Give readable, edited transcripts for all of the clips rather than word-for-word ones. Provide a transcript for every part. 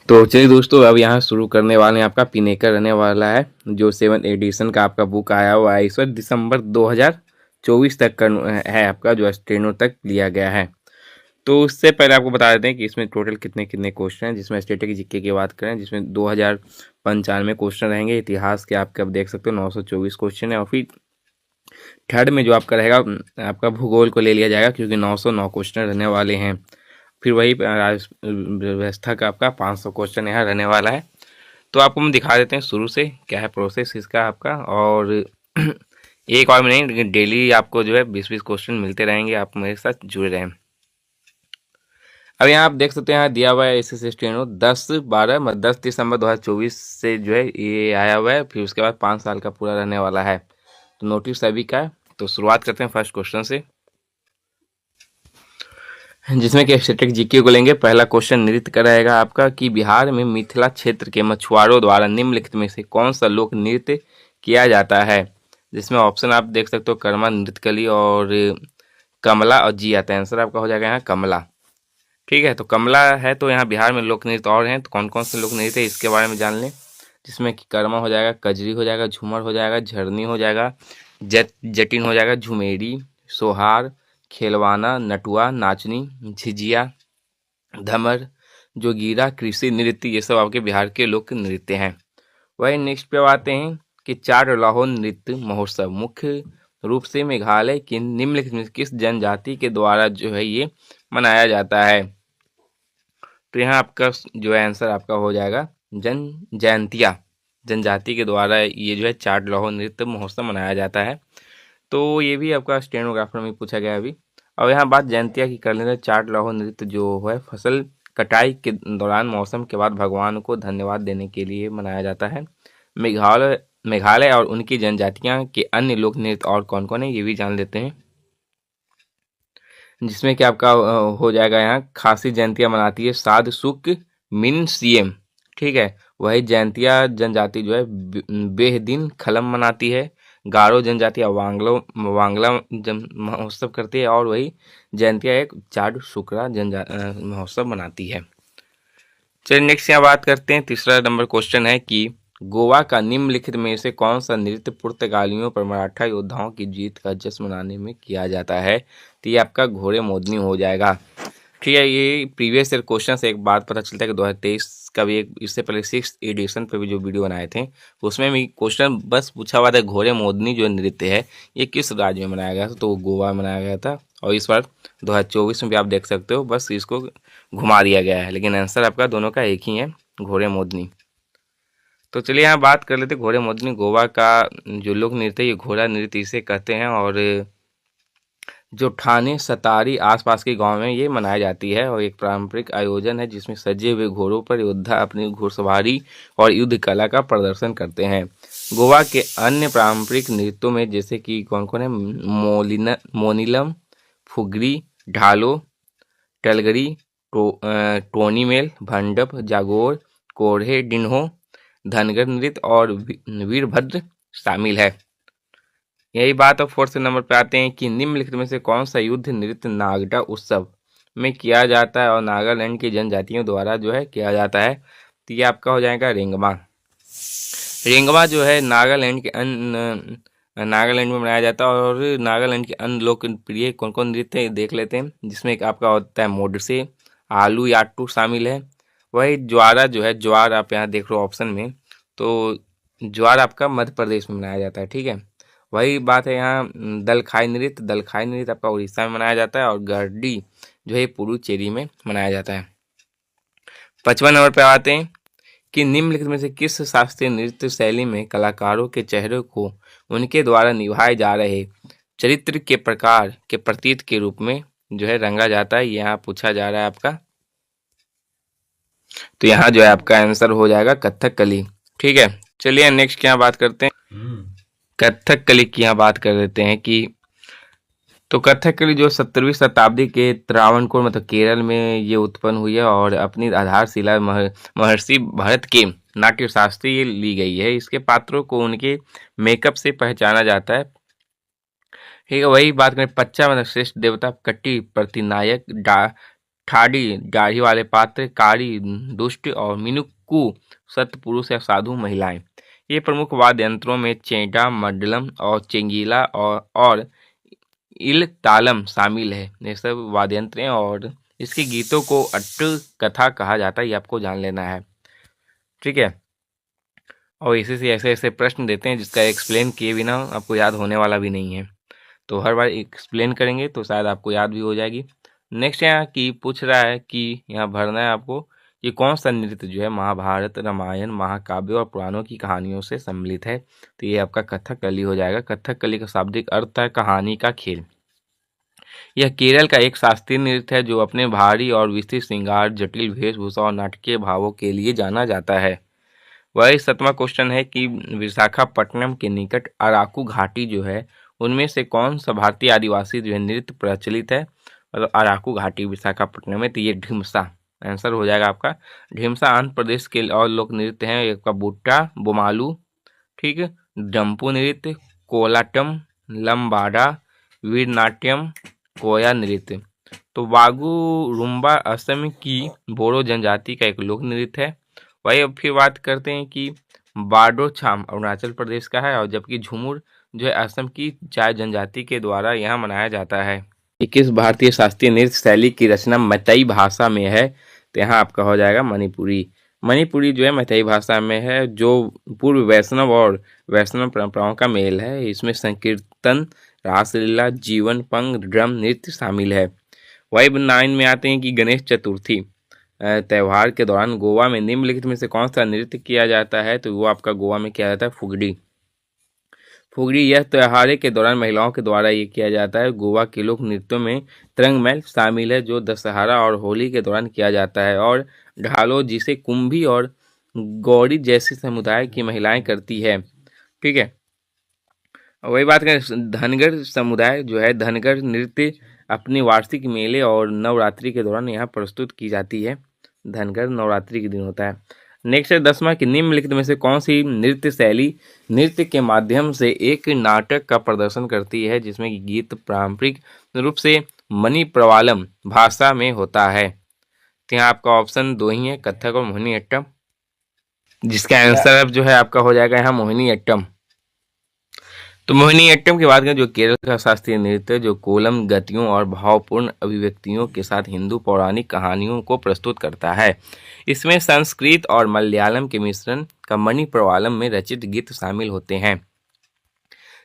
तो चलिए दोस्तों, अब यहाँ शुरू करने वाले हैं। आपका पिनेकर रहने वाला है जो 7th एडिशन का आपका बुक आया हुआ है। इस बार दिसंबर 2024 तक का है आपका, जो स्टेनो तक लिया गया है। तो उससे पहले आपको बता देते हैं कि इसमें टोटल कितने कितने क्वेश्चन हैं। जिसमें स्टैटिक जीके की बात करें, जिसमें 2095 क्वेश्चन रहेंगे। इतिहास के आपके अब देख सकते हो 924 क्वेश्चन है। और फिर थर्ड में जो आपका रहेगा, आपका भूगोल को ले लिया जाएगा, क्योंकि 909 क्वेश्चन रहने वाले हैं। फिर वही व्यवस्था का आपका 500 क्वेश्चन यहाँ रहने वाला है। तो आपको हम दिखा देते हैं शुरू से क्या है प्रोसेस इसका आपका। और एक और में नहीं, लेकिन डेली आपको जो है 20-20 क्वेश्चन मिलते रहेंगे। आप मेरे साथ जुड़े रहें। अब यहाँ आप देख सकते हैं, यहाँ दिया हुआ है एस एस स्टेनो 10 दिसंबर 2024 से जो है ये आया हुआ है। फिर उसके बाद 5 साल का पूरा रहने वाला है। तो नोटिस सभी का है। तो शुरुआत करते हैं फर्स्ट क्वेश्चन से, जिसमें कि स्टैटिक जीके को लेंगे। पहला क्वेश्चन नृत्य का रहेगा आपका कि बिहार में मिथिला क्षेत्र के मछुआरों द्वारा निम्नलिखित में से कौन सा लोक नृत्य किया जाता है। जिसमें ऑप्शन आप देख सकते हो, कर्मा, नृत्यकली और कमला और जी आता है। आंसर आपका हो जाएगा यहाँ कमला। ठीक है, तो कमला है। तो यहाँ बिहार में लोक नृत्य और हैं, तो कौन कौन से लोक नृत्य है इसके बारे में जान लें। जिसमें कि कर्मा हो जाएगा, कजरी हो जाएगा, झूमर हो जाएगा, झरनी हो जाएगा, जटिन हो जाएगा, झुमेरी, सोहार, खेलवाना, नटुआ, नाचनी, झिझिया, धमर, जोगीरा, कृषि नृत्य, ये सब आपके बिहार के लोक नृत्य हैं। वही नेक्स्ट पे आते हैं कि चार लाहौर नृत्य महोत्सव मुख्य रूप से मेघालय की निम्नलिखित में किस जनजाति के द्वारा जो है ये मनाया जाता है। तो यहाँ आपका जो है आंसर आपका हो जाएगा जयंतिया जनजाति के द्वारा ये जो है चार लाहौर नृत्य महोत्सव मनाया जाता है। तो ये भी आपका स्टेनोग्राफर में पूछा गया अभी। और यहाँ बात जयंतिया की कर लेते हैं। चार लाहौर नृत्य जो है फसल कटाई के दौरान मौसम के बाद भगवान को धन्यवाद देने के लिए मनाया जाता है। मेघालय मेघालय और उनकी जनजातियां के अन्य लोक नृत्य और कौन कौन है ये भी जान लेते हैं। जिसमें कि आपका हो जाएगा यहाँ खासी जयंतियाँ मनाती है साध सुक मिन सीएम। ठीक है, वही जयंतिया जनजाति जो है बेहदिन खलम मनाती है। गारो जनजाति वांगलो वांगला महोत्सव करती है। और वही जयंतिया एक चाड शुक्रा महोत्सव मनाती है। चलिए नेक्स्ट यहाँ बात करते हैं। तीसरा नंबर क्वेश्चन है कि गोवा का निम्नलिखित में से कौन सा नृत्य पुर्तगालियों पर मराठा योद्धाओं की जीत का जश्न मनाने में किया जाता है। तो ये आपका घोड़े मोदनी हो जाएगा। ठीक है, ये प्रीवियस ईयर क्वेश्चन से एक बात पता चलता है कि 2023 का भी एक, इससे पहले 6th एडिशन पे भी जो वीडियो बनाए थे उसमें भी क्वेश्चन बस पूछा हुआ था घोड़े मोदनी जो नृत्य है ये किस राज्य में मनाया गया था। तो वो गोवा में मनाया गया था। और इस बार 2024 में भी आप देख सकते हो, बस इसको घुमा दिया गया है। लेकिन आंसर आपका दोनों का एक ही है, घोड़े मोदनी। तो चलिए यहाँ बात कर लेते हैं घोड़े मोदनी। गोवा का जो लोक नृत्य है ये घोड़ा नृत्य इसे कहते हैं। और जो ठाणे सतारी आसपास के गांव में ये मनाई जाती है। और एक पारंपरिक आयोजन है जिसमें सजे हुए घोड़ों पर योद्धा अपनी घुड़सवारी और युद्ध कला का प्रदर्शन करते हैं। गोवा के अन्य पारंपरिक नृत्यों में जैसे कि कौन कौन है, मोनिलम, फुगरी, ढालो, टलगरी, टोनीमेल, भंडप, जागोर, कोढ़े, डिन्हो, धनगर नृत्य और वीरभद्र शामिल है। यही बात अब फोर्थ नंबर पे आते हैं कि निम्नलिखित में से कौन सा युद्ध नृत्य नागडा उत्सव में किया जाता है और नागालैंड की जनजातियों द्वारा जो है किया जाता है। तो ये आपका हो जाएगा रेंगमा। रेंगमा जो है नागालैंड में मनाया जाता है। और नागालैंड के अन्य लोकप्रिय कौन कौन नृत्य है देख लेते हैं। जिसमें एक आपका होता है मोडसे, आलू याट्टू शामिल है। वही ज्वारा जो है, ज्वार आप यहाँ देख रहे हो ऑप्शन में, तो ज्वार आपका मध्य प्रदेश में मनाया जाता है। ठीक है, वही बात है यहाँ दलखाई नृत्य आपका उड़ीसा में मनाया जाता है। और गरडी जो है पुडुचेरी में मनाया जाता है। 55 नंबर पे आते हैं कि निम्नलिखित में से किस शास्त्रीय नृत्य शैली में कलाकारों के चेहरे को उनके द्वारा निभाए जा रहे चरित्र के प्रकार के प्रतीक के रूप में जो है रंगा जाता है। यहाँ पूछा जा रहा है आपका। तो यहाँ जो है आपका आंसर हो जाएगा कथकली। ठीक है, चलिए नेक्स्ट क्या बात करते हैं। कथकली की यहाँ बात कर लेते हैं कि तो कथकली जो 17वीं शताब्दी के त्रावणकोर मतलब केरल में ये उत्पन्न हुई है। और अपनी आधारशिला महर्षि भरत के नाट्य शास्त्र ये ली गई है। इसके पात्रों को उनके मेकअप से पहचाना जाता है। ठीक है, वही बात करें पच्चा मतलब श्रेष्ठ देवता, कट्टी प्रतिनायक, ठाडी दाढ़ी वाले पात्र, कारी दुष्ट और मिनुक्कू सत्पुरुष या साधु महिलाएं। ये प्रमुख वाद्य यंत्रों में चेंडा, मड्डलम और चेंगीला और इल तालम शामिल है। ये सब वाद्य यंत्र हैं और इसके गीतों को अट्ट कथा कहा जाता है, ये आपको जान लेना है। ठीक है, और इसी से ऐसे ऐसे प्रश्न देते हैं जिसका एक्सप्लेन किए बिना आपको याद होने वाला भी नहीं है, तो हर बार एक्सप्लेन करेंगे तो शायद आपको याद भी हो जाएगी। नेक्स्ट यहाँ की पूछ रहा है कि यहाँ भरना है आपको कि कौन सा नृत्य जो है महाभारत, रामायण, महाकाव्य और पुराणों की कहानियों से सम्मिलित है। तो ये आपका कथकली हो जाएगा। कथकली का शाब्दिक अर्थ है कहानी का खेल। यह केरल का एक शास्त्रीय नृत्य है जो अपने भारी और विस्तृत श्रृंगार, जटिल वेशभूषा और नाटकीय भावों के लिए जाना जाता है। वही 7वां क्वेश्चन है कि विशाखापट्टनम के निकट अराकू घाटी जो है उनमें से कौन सा भारतीय आदिवासी जो है नृत्य प्रचलित है। और अराकू घाटी विशाखापट्टनम में, तो ये ढिमसा आंसर हो जाएगा आपका। ढिमसा आंध्र प्रदेश के और लोक नृत्य हैं। एक का बुट्टा, बोमालू, ठीक है, डंपू नृत्य, कोलाटम, लंबाडा, वीरनाट्यम, कोया नृत्य। तो वागू रुम्बा असम की बोरो जनजाति का एक लोक नृत्य है। वही अब फिर बात करते हैं कि बाडोछाम अरुणाचल प्रदेश का है और जबकि झूमुर जो है असम की चाय जनजाति के द्वारा यहाँ मनाया जाता है। 21 भारतीय शास्त्रीय नृत्य शैली की रचना मैतेई भाषा में है। तो यहाँ आपका हो जाएगा मणिपुरी। मणिपुरी जो है मैतेई भाषा में है जो पूर्व वैष्णव और वैष्णव परंपराओं का मेल है। इसमें संकीर्तन, रासलीला, जीवन पंग, ड्रम नृत्य शामिल है। वही 9 में आते हैं कि गणेश चतुर्थी त्यौहार के दौरान गोवा में निम्नलिखित में से कौन सा नृत्य किया जाता है। तो वो आपका गोवा में किया जाता है फुगड़ी। फुगड़ी यह त्योहार के दौरान महिलाओं के द्वारा ये किया जाता है। गोवा के लोक नृत्यों में तरंगमैल शामिल है जो दशहरा और होली के दौरान किया जाता है, और ढालो जिसे कुंभी और गौड़ी जैसे समुदाय की महिलाएं करती है। ठीक है, वही बात करें धनगर समुदाय जो है, धनगर नृत्य अपने वार्षिक मेले और नवरात्रि के दौरान यहाँ प्रस्तुत की जाती है। धनगर नवरात्रि के दिन होता है। नेक्स्ट है 10वां कि निम्नलिखित में से कौन सी नृत्य शैली नृत्य के माध्यम से एक नाटक का प्रदर्शन करती है जिसमें कि गीत पारंपरिक रूप से मणि प्रवालम भाषा में होता है। तो यहाँ आपका ऑप्शन 2 ही है, कथक और मोहिनीअट्टम, जिसका आंसर अब जो है आपका हो जाएगा यहाँ मोहिनीअट्टम। तो मोहिनीअट्टम की बात करें जो केरल का शास्त्रीय नृत्य जो कोलम गतियों और भावपूर्ण अभिव्यक्तियों के साथ हिंदू पौराणिक कहानियों को प्रस्तुत करता है। इसमें संस्कृत और मलयालम के मिश्रण का मणि प्रवालम में रचित गीत शामिल होते हैं।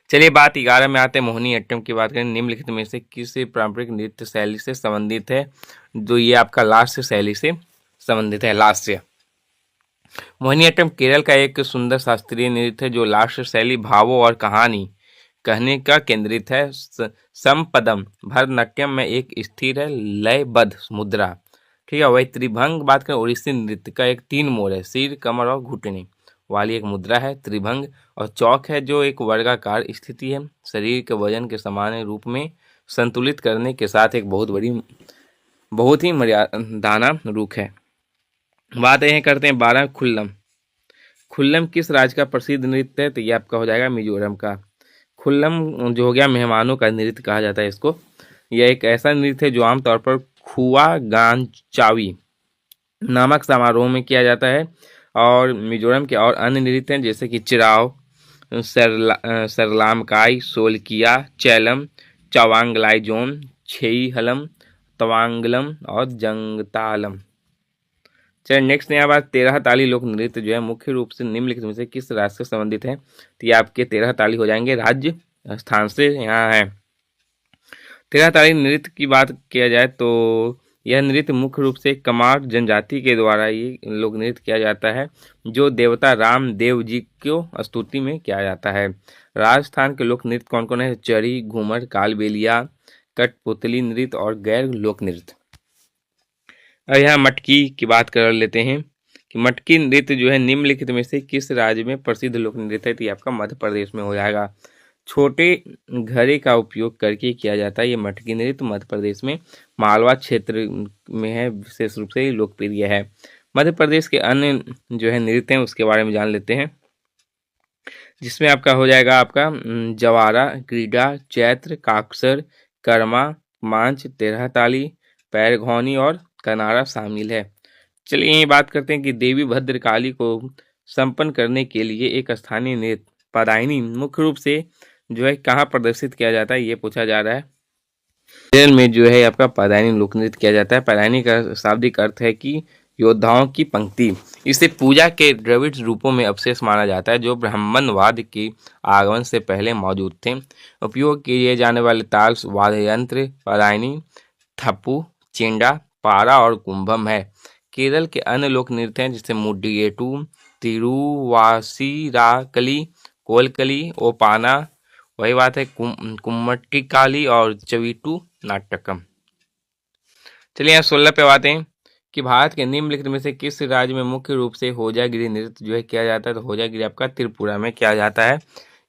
चलिए बात 11 में आते हैं मोहिनीअट्टम की बात करें निम्नलिखित में से किस पारंपरिक नृत्य शैली से संबंधित है। जो ये आपका लास्य शैली से संबंधित है। लास्य मोहिनीअट्टम केरल का एक सुंदर शास्त्रीय नृत्य है जो लास्य शैली भावों और कहानी कहने का केंद्रित है। समपदम भरतनाट्यम में एक स्थिर है लयबद्ध मुद्रा। ठीक है, वही त्रिभंग बात करें उड़ीसी नृत्य का एक 3 मोड़ है, सिर, कमर और घुटने वाली एक मुद्रा है त्रिभंग। और चौक है जो एक वर्गाकार स्थिति है, शरीर के वजन के समान रूप में संतुलित करने के साथ एक बहुत ही मर्यादाना रूप है। बात यह करते हैं 12 खुल्लम। खुल्लम किस राज्य का प्रसिद्ध नृत्य है। तो ये आपका हो जाएगा मिजोरम का। खुल्लम जो हो गया मेहमानों का नृत्य कहा जाता है इसको। यह एक ऐसा नृत्य है जो आमतौर पर खुआ गांचावी नामक समारोह में किया जाता है। और मिजोरम के और अन्य नृत्य हैं जैसे कि चिराव, सरलामकाई, सोलकिया, चैलम, चवांगलाईजोन, छेईहलम, तवांगलम और जंगतालम। चलिए नेक्स्ट यहाँ बात 13 ताली लोक नृत्य जो है मुख्य रूप से निम्नलिखित में से किस राज्य से संबंधित है। तो ये आपके 13 ताली हो जाएंगे राज्य स्थान से यहाँ है। 13 ताली नृत्य की बात किया जाए तो यह नृत्य मुख्य रूप से कमार जनजाति के द्वारा ये लोक नृत्य किया जाता है जो देवता राम देव जी को स्तुति में किया जाता है। राजस्थान के लोक नृत्य कौन कौन है। चरी, घूमर, कालबेलिया, कठपुतली नृत्य और गैर लोक नृत्य। और यहाँ मटकी की बात कर लेते हैं कि मटकी नृत्य जो है निम्नलिखित में से किस राज्य में प्रसिद्ध लोक नृत्य है। तो ये आपका मध्य प्रदेश में हो जाएगा। छोटे घड़े का उपयोग करके किया जाता है ये मटकी नृत्य मध्य प्रदेश में मालवा क्षेत्र में है, विशेष रूप से लोकप्रिय है। मध्य प्रदेश के अन्य जो है नृत्य हैं उसके बारे में जान लेते हैं, जिसमें आपका हो जाएगा आपका जवारा, क्रीडा, चैत्र, काक्सर, कर्मा, मांच, 13 ताली, पैरघौनी और तनारा शामिल है। चलिए यही बात करते हैं कि देवी भद्रकाली को संपन्न करने के लिए एक स्थानीय नृत्य पदायनी मुख्य रूप से जो है कहाँ प्रदर्शित किया जाता है, ये पूछा जा रहा है। केरल में जो है आपका पदायनी लोक नृत्य किया जाता है। पदायनी का शाब्दिक अर्थ है कि योद्धाओं की पंक्ति। इसे पूजा के द्रविड़ रूपों में अवशेष माना जाता है जो ब्राह्मणवाद के आगमन से पहले मौजूद थे। उपयोग किए जाने वाले ताल वाद्य यंत्र पदायनी, थप्पू, चेंडा, पारा और कुंभम है। केरल के अन्य लोक नृत्य हैं जैसे मुडिगेटू, तिरुवासिराकली, कोलकली, ओपाना, वही बात है कुम्मट्टिकाली और चवीटू नाटकम। चलिए यहाँ 16 पे बातें हैं कि भारत के निम्नलिखित में से किस राज्य में मुख्य रूप से होजागिरी नृत्य जो है किया जाता है। तो होजागिरी आपका त्रिपुरा में किया जाता है।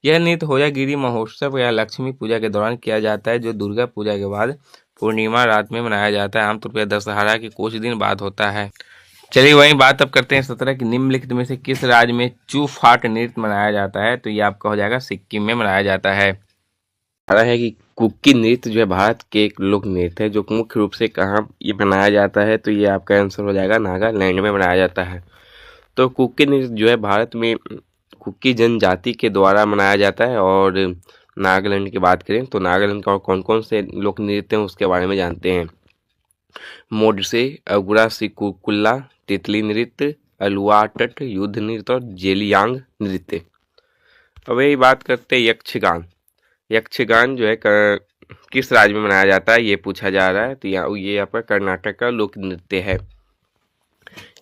यह नृत्य होजागिरी महोत्सव या लक्ष्मी पूजा के दौरान किया जाता है जो दुर्गा पूजा के बाद पूर्णिमा रात में मनाया जाता है। आमतौर पर दशहरा के कुछ दिन बाद होता है। चलिए वही बात अब करते हैं 17 की निम्नलिखित में से किस राज्य में चू फाट नृत्य मनाया जाता है। तो ये आपका हो जाएगा सिक्किम में मनाया जाता है। है कि कुकी नृत्य जो है भारत के एक लोक नृत्य है जो मुख्य रूप से कहाँ ये मनाया जाता है। तो ये आपका आंसर हो जाएगा नागालैंड में मनाया जाता है। तो कुकी नृत्य जो है भारत में कुकी जनजाति के द्वारा मनाया जाता है। और नागालैंड की बात करें तो नागालैंड का कौन कौन से लोक नृत्य हैं उसके बारे में जानते हैं। मोडसे, अगुरा सिकुकुल्ला, तितली नृत्य, अलुआ तट, युद्ध नृत्य और जेलियांग नृत्य। अब यही बात करते हैं यक्षगान। यक्षगान जो है किस राज्य में मनाया जाता है ये पूछा जा रहा है। तो ये यहाँ पर कर्नाटक का लोक नृत्य है।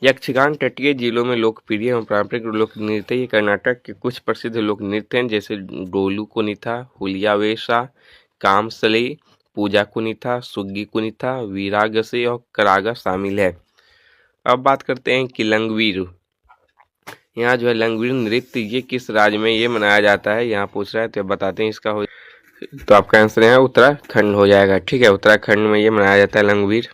यक्षगान तटीय जिलों में लोकप्रिय एवं पारंपरिक लोक नृत्य। ये कर्नाटक के कुछ प्रसिद्ध लोक नृत्य हैं जैसे डोलू कुनिथा, हुलियावेशा, कामसले, पूजा कुनिथा, सुग्गी कुनिथा, वीरागसे और करागा शामिल है। अब बात करते हैं कि लंगवीर। यहाँ जो है लंगवीर नृत्य ये किस राज्य में ये मनाया जाता है यहाँ पूछ रहा है। तो बताते हैं इसका तो आपका आंसर है उत्तराखंड हो जाएगा। ठीक है, उत्तराखंड में ये मनाया जाता है लंगवीर।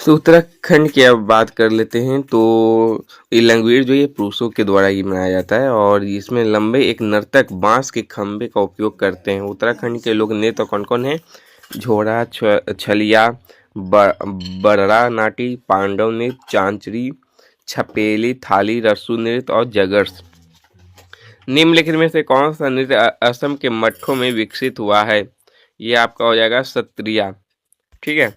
तो उत्तराखंड की अब बात कर लेते हैं। तो ये लंगवीर जो ये पुरुषों के द्वारा ही मनाया जाता है और इसमें लंबे एक नर्तक बांस के खंभे का उपयोग करते हैं। उत्तराखंड के लोग नृत्य कौन कौन है? झोड़ा, छलिया, बरड़ा नाटी, पांडव नृत्य, चांचरी, छपेली, थाली, रस्सू नृत्य और जगर्स। निम्नलिखित में से कौन सा नृत्य असम के मठों में विकसित हुआ है? ये आपका हो जाएगा सत्रिया। ठीक है,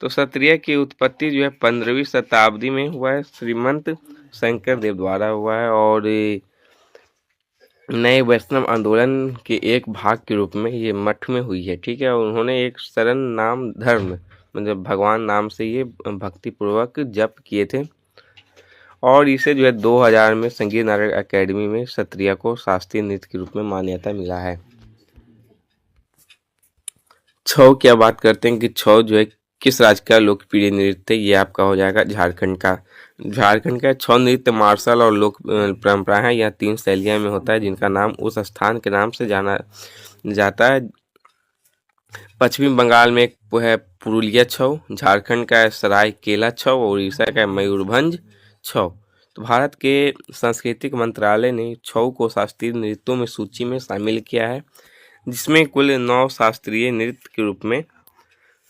तो सत्रिया की उत्पत्ति जो है 15वीं शताब्दी में हुआ है, श्रीमंत शंकर देव द्वारा हुआ है और नए वैष्णव आंदोलन के एक भाग के रूप में ये मठ में हुई है। ठीक है, और उन्होंने एक शरण नाम धर्म मतलब भगवान नाम से ये भक्तिपूर्वक जप किए थे और इसे जो है 2000 में संगीत नाटक अकेडमी में सत्रिया को शास्त्रीय नृत्य के रूप में मान्यता मिला है। छऊ क्या बात करते हैं कि छऊ जो है किस राज्य का लोकप्रिय नृत्य? ये आपका हो जाएगा झारखंड का। झारखंड का छऊ नृत्य मार्शल और लोक परंपरा है। यह 3 शैलियों में होता है जिनका नाम उस स्थान के नाम से जाना जाता है। पश्चिमी बंगाल में एक है पुरुलिया छऊ, झारखंड का है सरायकेला छऊ और उड़ीसा का है मयूरभंज छऊ। तो भारत के सांस्कृतिक मंत्रालय ने छऊ को शास्त्रीय नृत्यों में सूची में शामिल किया है जिसमें कुल 9 शास्त्रीय नृत्य के रूप में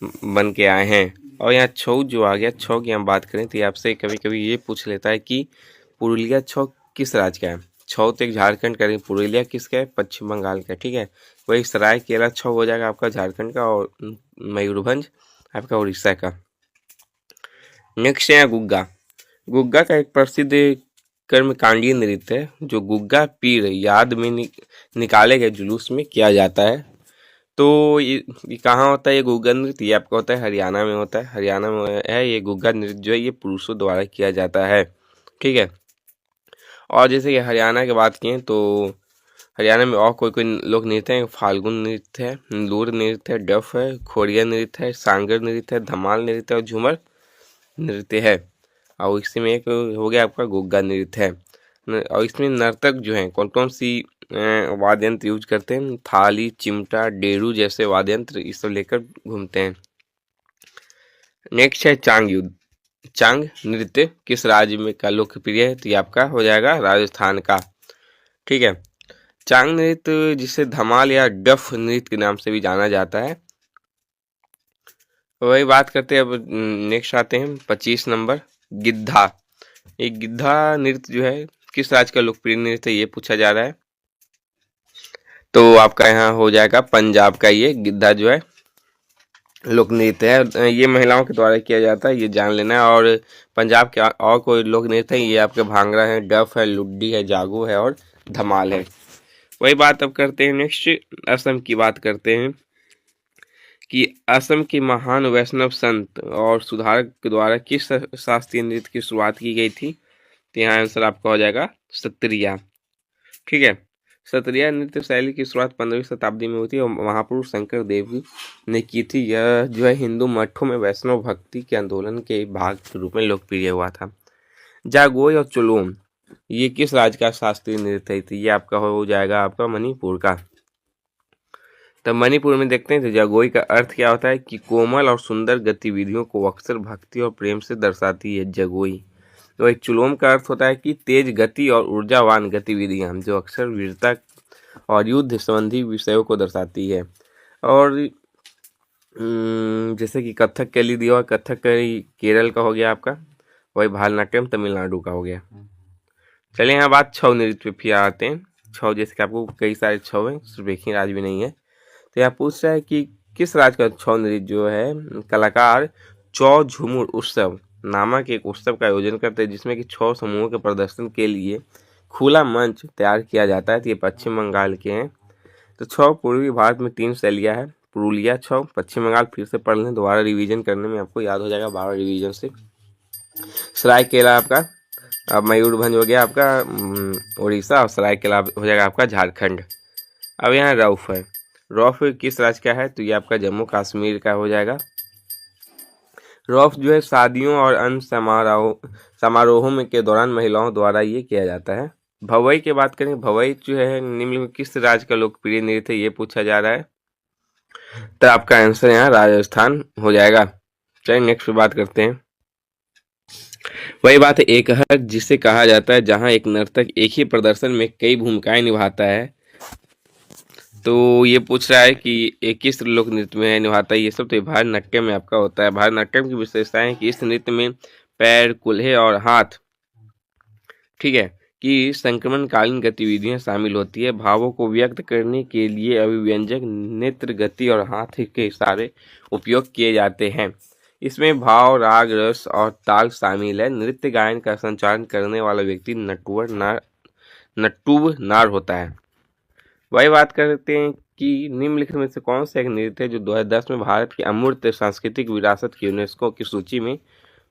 बन के आए हैं। और यहाँ छऊ जो आ गया, छऊ की हम बात करें तो ये आपसे कभी कभी ये पूछ लेता है कि पुरुलिया छऊ किस राज्य का है। छऊ तो एक झारखंड का, पुरुलिया किसका है? पश्चिम बंगाल का। ठीक है, वही सरायकेला छऊ हो जाएगा आपका झारखंड का और मयूरभंज आपका उड़ीसा का। नेक्स्ट है गुग्गा। गुग्गा का एक प्रसिद्ध कर्मकांडीय नृत्य है जो गुग्गा पीर याद में निकाले गए जुलूस में किया जाता है। तो ये कहाँ होता है ये गुग्गा नृत्य? ये आपका होता है हरियाणा में होता है। हरियाणा में है ये गुग्गा नृत्य जो है ये पुरुषों द्वारा किया जाता है। ठीक है, और जैसे कि हरियाणा की बात किए तो हरियाणा में और कोई कोई लोक नृत्य है। फाल्गुन नृत्य है, लूर नृत्य है, डफ है, खोड़िया नृत्य है, सांगर नृत्य है, धमाल नृत्य है और झूमर नृत्य है। और इसी में एक हो गया आपका गुग्गा नृत्य है। और इसमें नर्तक जो हैं कौन कौन सी वाद्य यंत्र यूज करते हैं? थाली, चिमटा, डेरू जैसे वाद्य यंत्र इस सब लेकर घूमते हैं। नेक्स्ट है चांग युद्ध। चांग नृत्य किस राज्य में का लोकप्रिय है? तो ये आपका हो जाएगा राजस्थान का। ठीक है, चांग नृत्य जिसे धमाल या डफ नृत्य के नाम से भी जाना जाता है वही बात करते हैं। अब नेक्स्ट आते हैं 25 नंबर, गिद्धा। ये गिद्धा नृत्य जो है किस राज्य का लोकप्रिय नृत्य है, ये पूछा जा रहा है। तो आपका यहाँ हो जाएगा पंजाब का ये गिद्धा जो है लोक नृत्य है। ये महिलाओं के द्वारा किया जाता है, ये जान लेना है। और पंजाब के और कोई लोक नृत्य है, ये आपके भांगड़ा है, डफ है, लुड्डी है, जागो है और धमाल है। वही बात अब करते हैं नेक्स्ट, असम की बात करते हैं कि असम के महान वैष्णव संत और सुधारक के द्वारा किस शास्त्रीय नृत्य की शुरुआत की गई थी। तो यहाँ आंसर आपका हो जाएगा सत्रिया। ठीक है, सत्रिया नृत्य शैली की शुरुआत 15वीं शताब्दी में हुई थी और महापुरुष शंकर देव ने की थी। यह जो है हिंदू मठों में वैष्णव भक्ति के आंदोलन के भाग के रूप में लोकप्रिय हुआ था। जागोई और चुलोम ये किस राज्य का शास्त्रीय नृत्य थी, ये आपका हो जाएगा आपका मणिपुर का। तो मणिपुर में देखते हैं तो जागोई का अर्थ क्या होता है कि कोमल और सुंदर गतिविधियों को अक्सर भक्ति और प्रेम से दर्शाती है जागोई। तो एक चुलोम का अर्थ होता है कि तेज गति और ऊर्जावान गतिविधियां जो अक्सर वीरता और युद्ध संबंधी विषयों को दर्शाती है। और जैसे कि कथकली दिया हुआ, कथकली केरल का हो गया आपका, वही भारतनाट्यम तमिलनाडु का हो गया। चलिए यहाँ बात छऊ नृत्य पे फिर आते हैं। छऊ जैसे कि आपको कई सारे छऊ हैं, सिर्फ एक ही राज्य भी नहीं है। तो यहाँ पूछ रहा है कि किस राज्य का छऊ नृत्य जो है कलाकार छौ झूमुर उत्सव नामक एक उत्सव का आयोजन करते हैं, जिसमें कि 6 समूहों के प्रदर्शन के लिए खुला मंच तैयार किया जाता है। तो ये पश्चिम बंगाल के हैं। तो छौ पूर्वी भारत में 3 शैलियाँ है, पुरुलिया छौ, पश्चिम बंगाल। फिर से पढ़ लें, दोबारा रिवीजन करने में आपको याद हो जाएगा 12 रिवीजन से। सरायकेला आपका अब मयूरभंज हो गया आपका उड़ीसा, और सरायकेला हो जाएगा आपका झारखंड। अब यहाँ रौफ है, रौफ किस राज्य का है, तो ये आपका जम्मू कश्मीर का हो जाएगा। रौफ जो है शादियों और अन्य समारोहों में के दौरान महिलाओं द्वारा ये किया जाता है। भवई की बात करें, भवई जो है निम्न में किस राज्य का लोकप्रिय नृत्य है, ये पूछा जा रहा है। तो आपका आंसर यहाँ राजस्थान हो जाएगा। चलिए नेक्स्ट पे बात करते हैं। वही बात है, एक हर जिसे कहा जाता है जहाँ एक नर्तक एक ही प्रदर्शन में कई भूमिकाएं निभाता है। तो ये पूछ रहा है कि एक किस लोक नृत्य में निभाता है ये सब, तो ये भारतनाट्यम में आपका होता है। भारतनाट्यम की विशेषताएं है कि इस नृत्य में पैर, कुल्हे और हाथ, ठीक है, कि संक्रमणकालीन गतिविधियां शामिल होती है। भावों को व्यक्त करने के लिए अभिव्यंजक, नेत्र गति और हाथ के इशारे उपयोग किए जाते हैं। इसमें भाव, राग, रस और ताल शामिल है। नृत्य गायन का संचालन करने वाला व्यक्ति नट्टुव नार होता है। वही बात करते हैं कि निम्नलिखित में से कौन सा एक नृत्य है जो 2010 में भारत की अमूर्त सांस्कृतिक विरासत की यूनेस्को की सूची में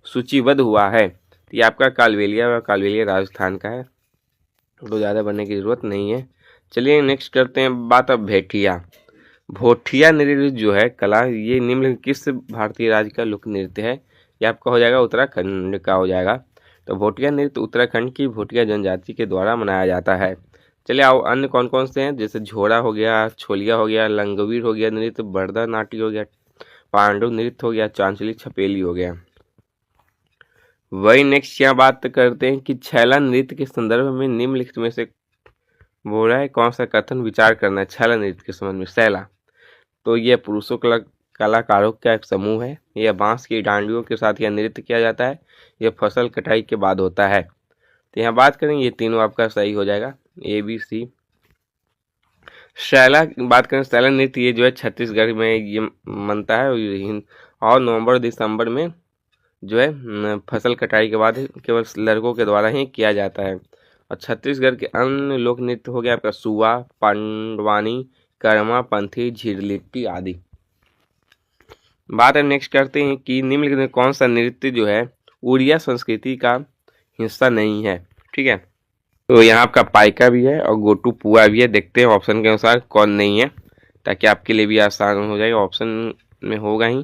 सूचीबद्ध हुआ है। तो ये आपका कालबेलिया, कालबेलिया राजस्थान का है, तो ज़्यादा बनने की जरूरत नहीं है। चलिए नेक्स्ट करते हैं बात अब भेटिया। भोटिया नृत्य जो है कला, ये निम्न किस भारतीय राज्य का लोक नृत्य है, ये आपका हो जाएगा उत्तराखंड का हो जाएगा। तो भोटिया नृत्य उत्तराखंड की भोटिया जनजाति के द्वारा मनाया जाता है। चलिए आओ अन्य कौन कौन से हैं, जैसे झोड़ा हो गया, छोलिया हो गया, लंगवीर हो गया नृत्य, बरदा नाट्य हो गया, पांडव नृत्य हो गया, चांचली छपेली हो गया। वही नेक्स्ट यहाँ बात करते हैं कि छैला नृत्य के संदर्भ में निम्नलिखित में से बोल रहा है कौन सा कथन विचार करना है छैला नृत्य के संबंध में। छैला तो यह पुरुषों कलाकारों का एक समूह है। यह बांस की डांडियों के साथ यह नृत्य किया जाता है। यह फसल कटाई के बाद होता है। तो यहाँ बात करेंगे, ये तीनों आपका सही हो जाएगा, ए बी सी। शैला बात करें, शैला नृत्य ये जो है छत्तीसगढ़ में ये मनता है और नवंबर दिसंबर में जो है फसल कटाई के बाद केवल लड़कों के द्वारा ही किया जाता है। और छत्तीसगढ़ के अन्य लोक नृत्य हो गया आपका सुआ, पांडवानी, कर्मा, पंथी, झिरलिट्टी आदि। बात है नेक्स्ट करते हैं कि निम्नलिखित में कौन सा नृत्य जो है उड़िया संस्कृति का हिस्सा नहीं है। ठीक है, तो यहाँ आपका पाइका भी है और गोटू पुआ भी है। देखते हैं ऑप्शन के अनुसार कौन नहीं है, ताकि आपके लिए भी आसान हो जाए, ऑप्शन में होगा ही।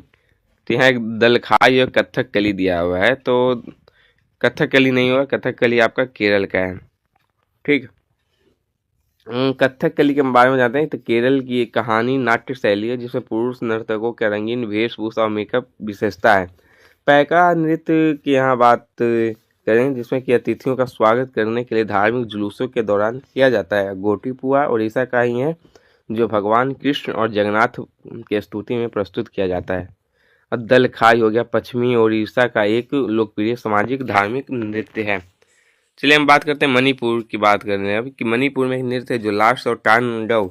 तो यहाँ एक दलखाई और कथकली दिया हुआ है, तो कथकली नहीं होगा, कथकली आपका केरल का है। ठीक, कथकली के बारे में जानते हैं। तो केरल की एक कहानी नाट्य शैली है जिसमें पुरुष नर्तकों के रंगीन वेशभूषा और मेकअप विशेषता है। पैका नृत्य की यहाँ बात करें, जिसमें कि अतिथियों का स्वागत करने के लिए धार्मिक जुलूसों के दौरान किया जाता है। गोटी पुआ उड़ीसा का ही है, जो भगवान कृष्ण और जगन्नाथ के स्तुति में प्रस्तुत किया जाता है। और दलखाई हो गया पश्चिमी उड़ीसा का एक लोकप्रिय सामाजिक धार्मिक नृत्य है। चलिए हम बात करते हैं मणिपुर की। बात कर रहे हैं अब कि मणिपुर में एक नृत्य है जो लास्ट और तांडव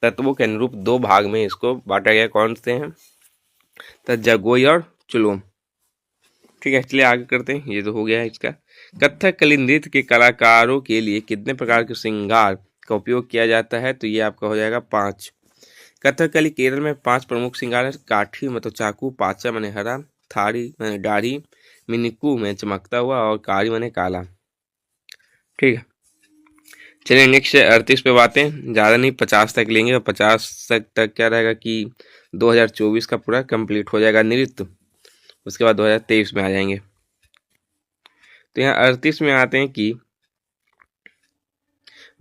तत्वों के अनुरूप दो भाग में इसको बांटा गया। कौन से हैं? तो जगोई और चुलोम। ठीक है, चलिए आगे करते हैं। ये तो हो गया है इसका। कथकली नृत्य के कलाकारों के लिए कितने प्रकार के श्रृंगार का उपयोग किया जाता है? तो ये आपका हो जाएगा 5। कथकली केरल में 5 प्रमुख श्रृंगार है। काठी मतलब चाकू, पाचा माने हरा, थारी माने दाढ़ी, मिनिकू में चमकता हुआ और कारी माने काला। ठीक है, चलिए नेक्स्ट 38 पे बातें। ज़्यादा नहीं 50 तक लेंगे और 50 तक क्या रहेगा कि 2024 का पूरा कंप्लीट हो जाएगा नृत्य। उसके बाद 2023 में आ जाएंगे। तो यहाँ 38 में आते हैं कि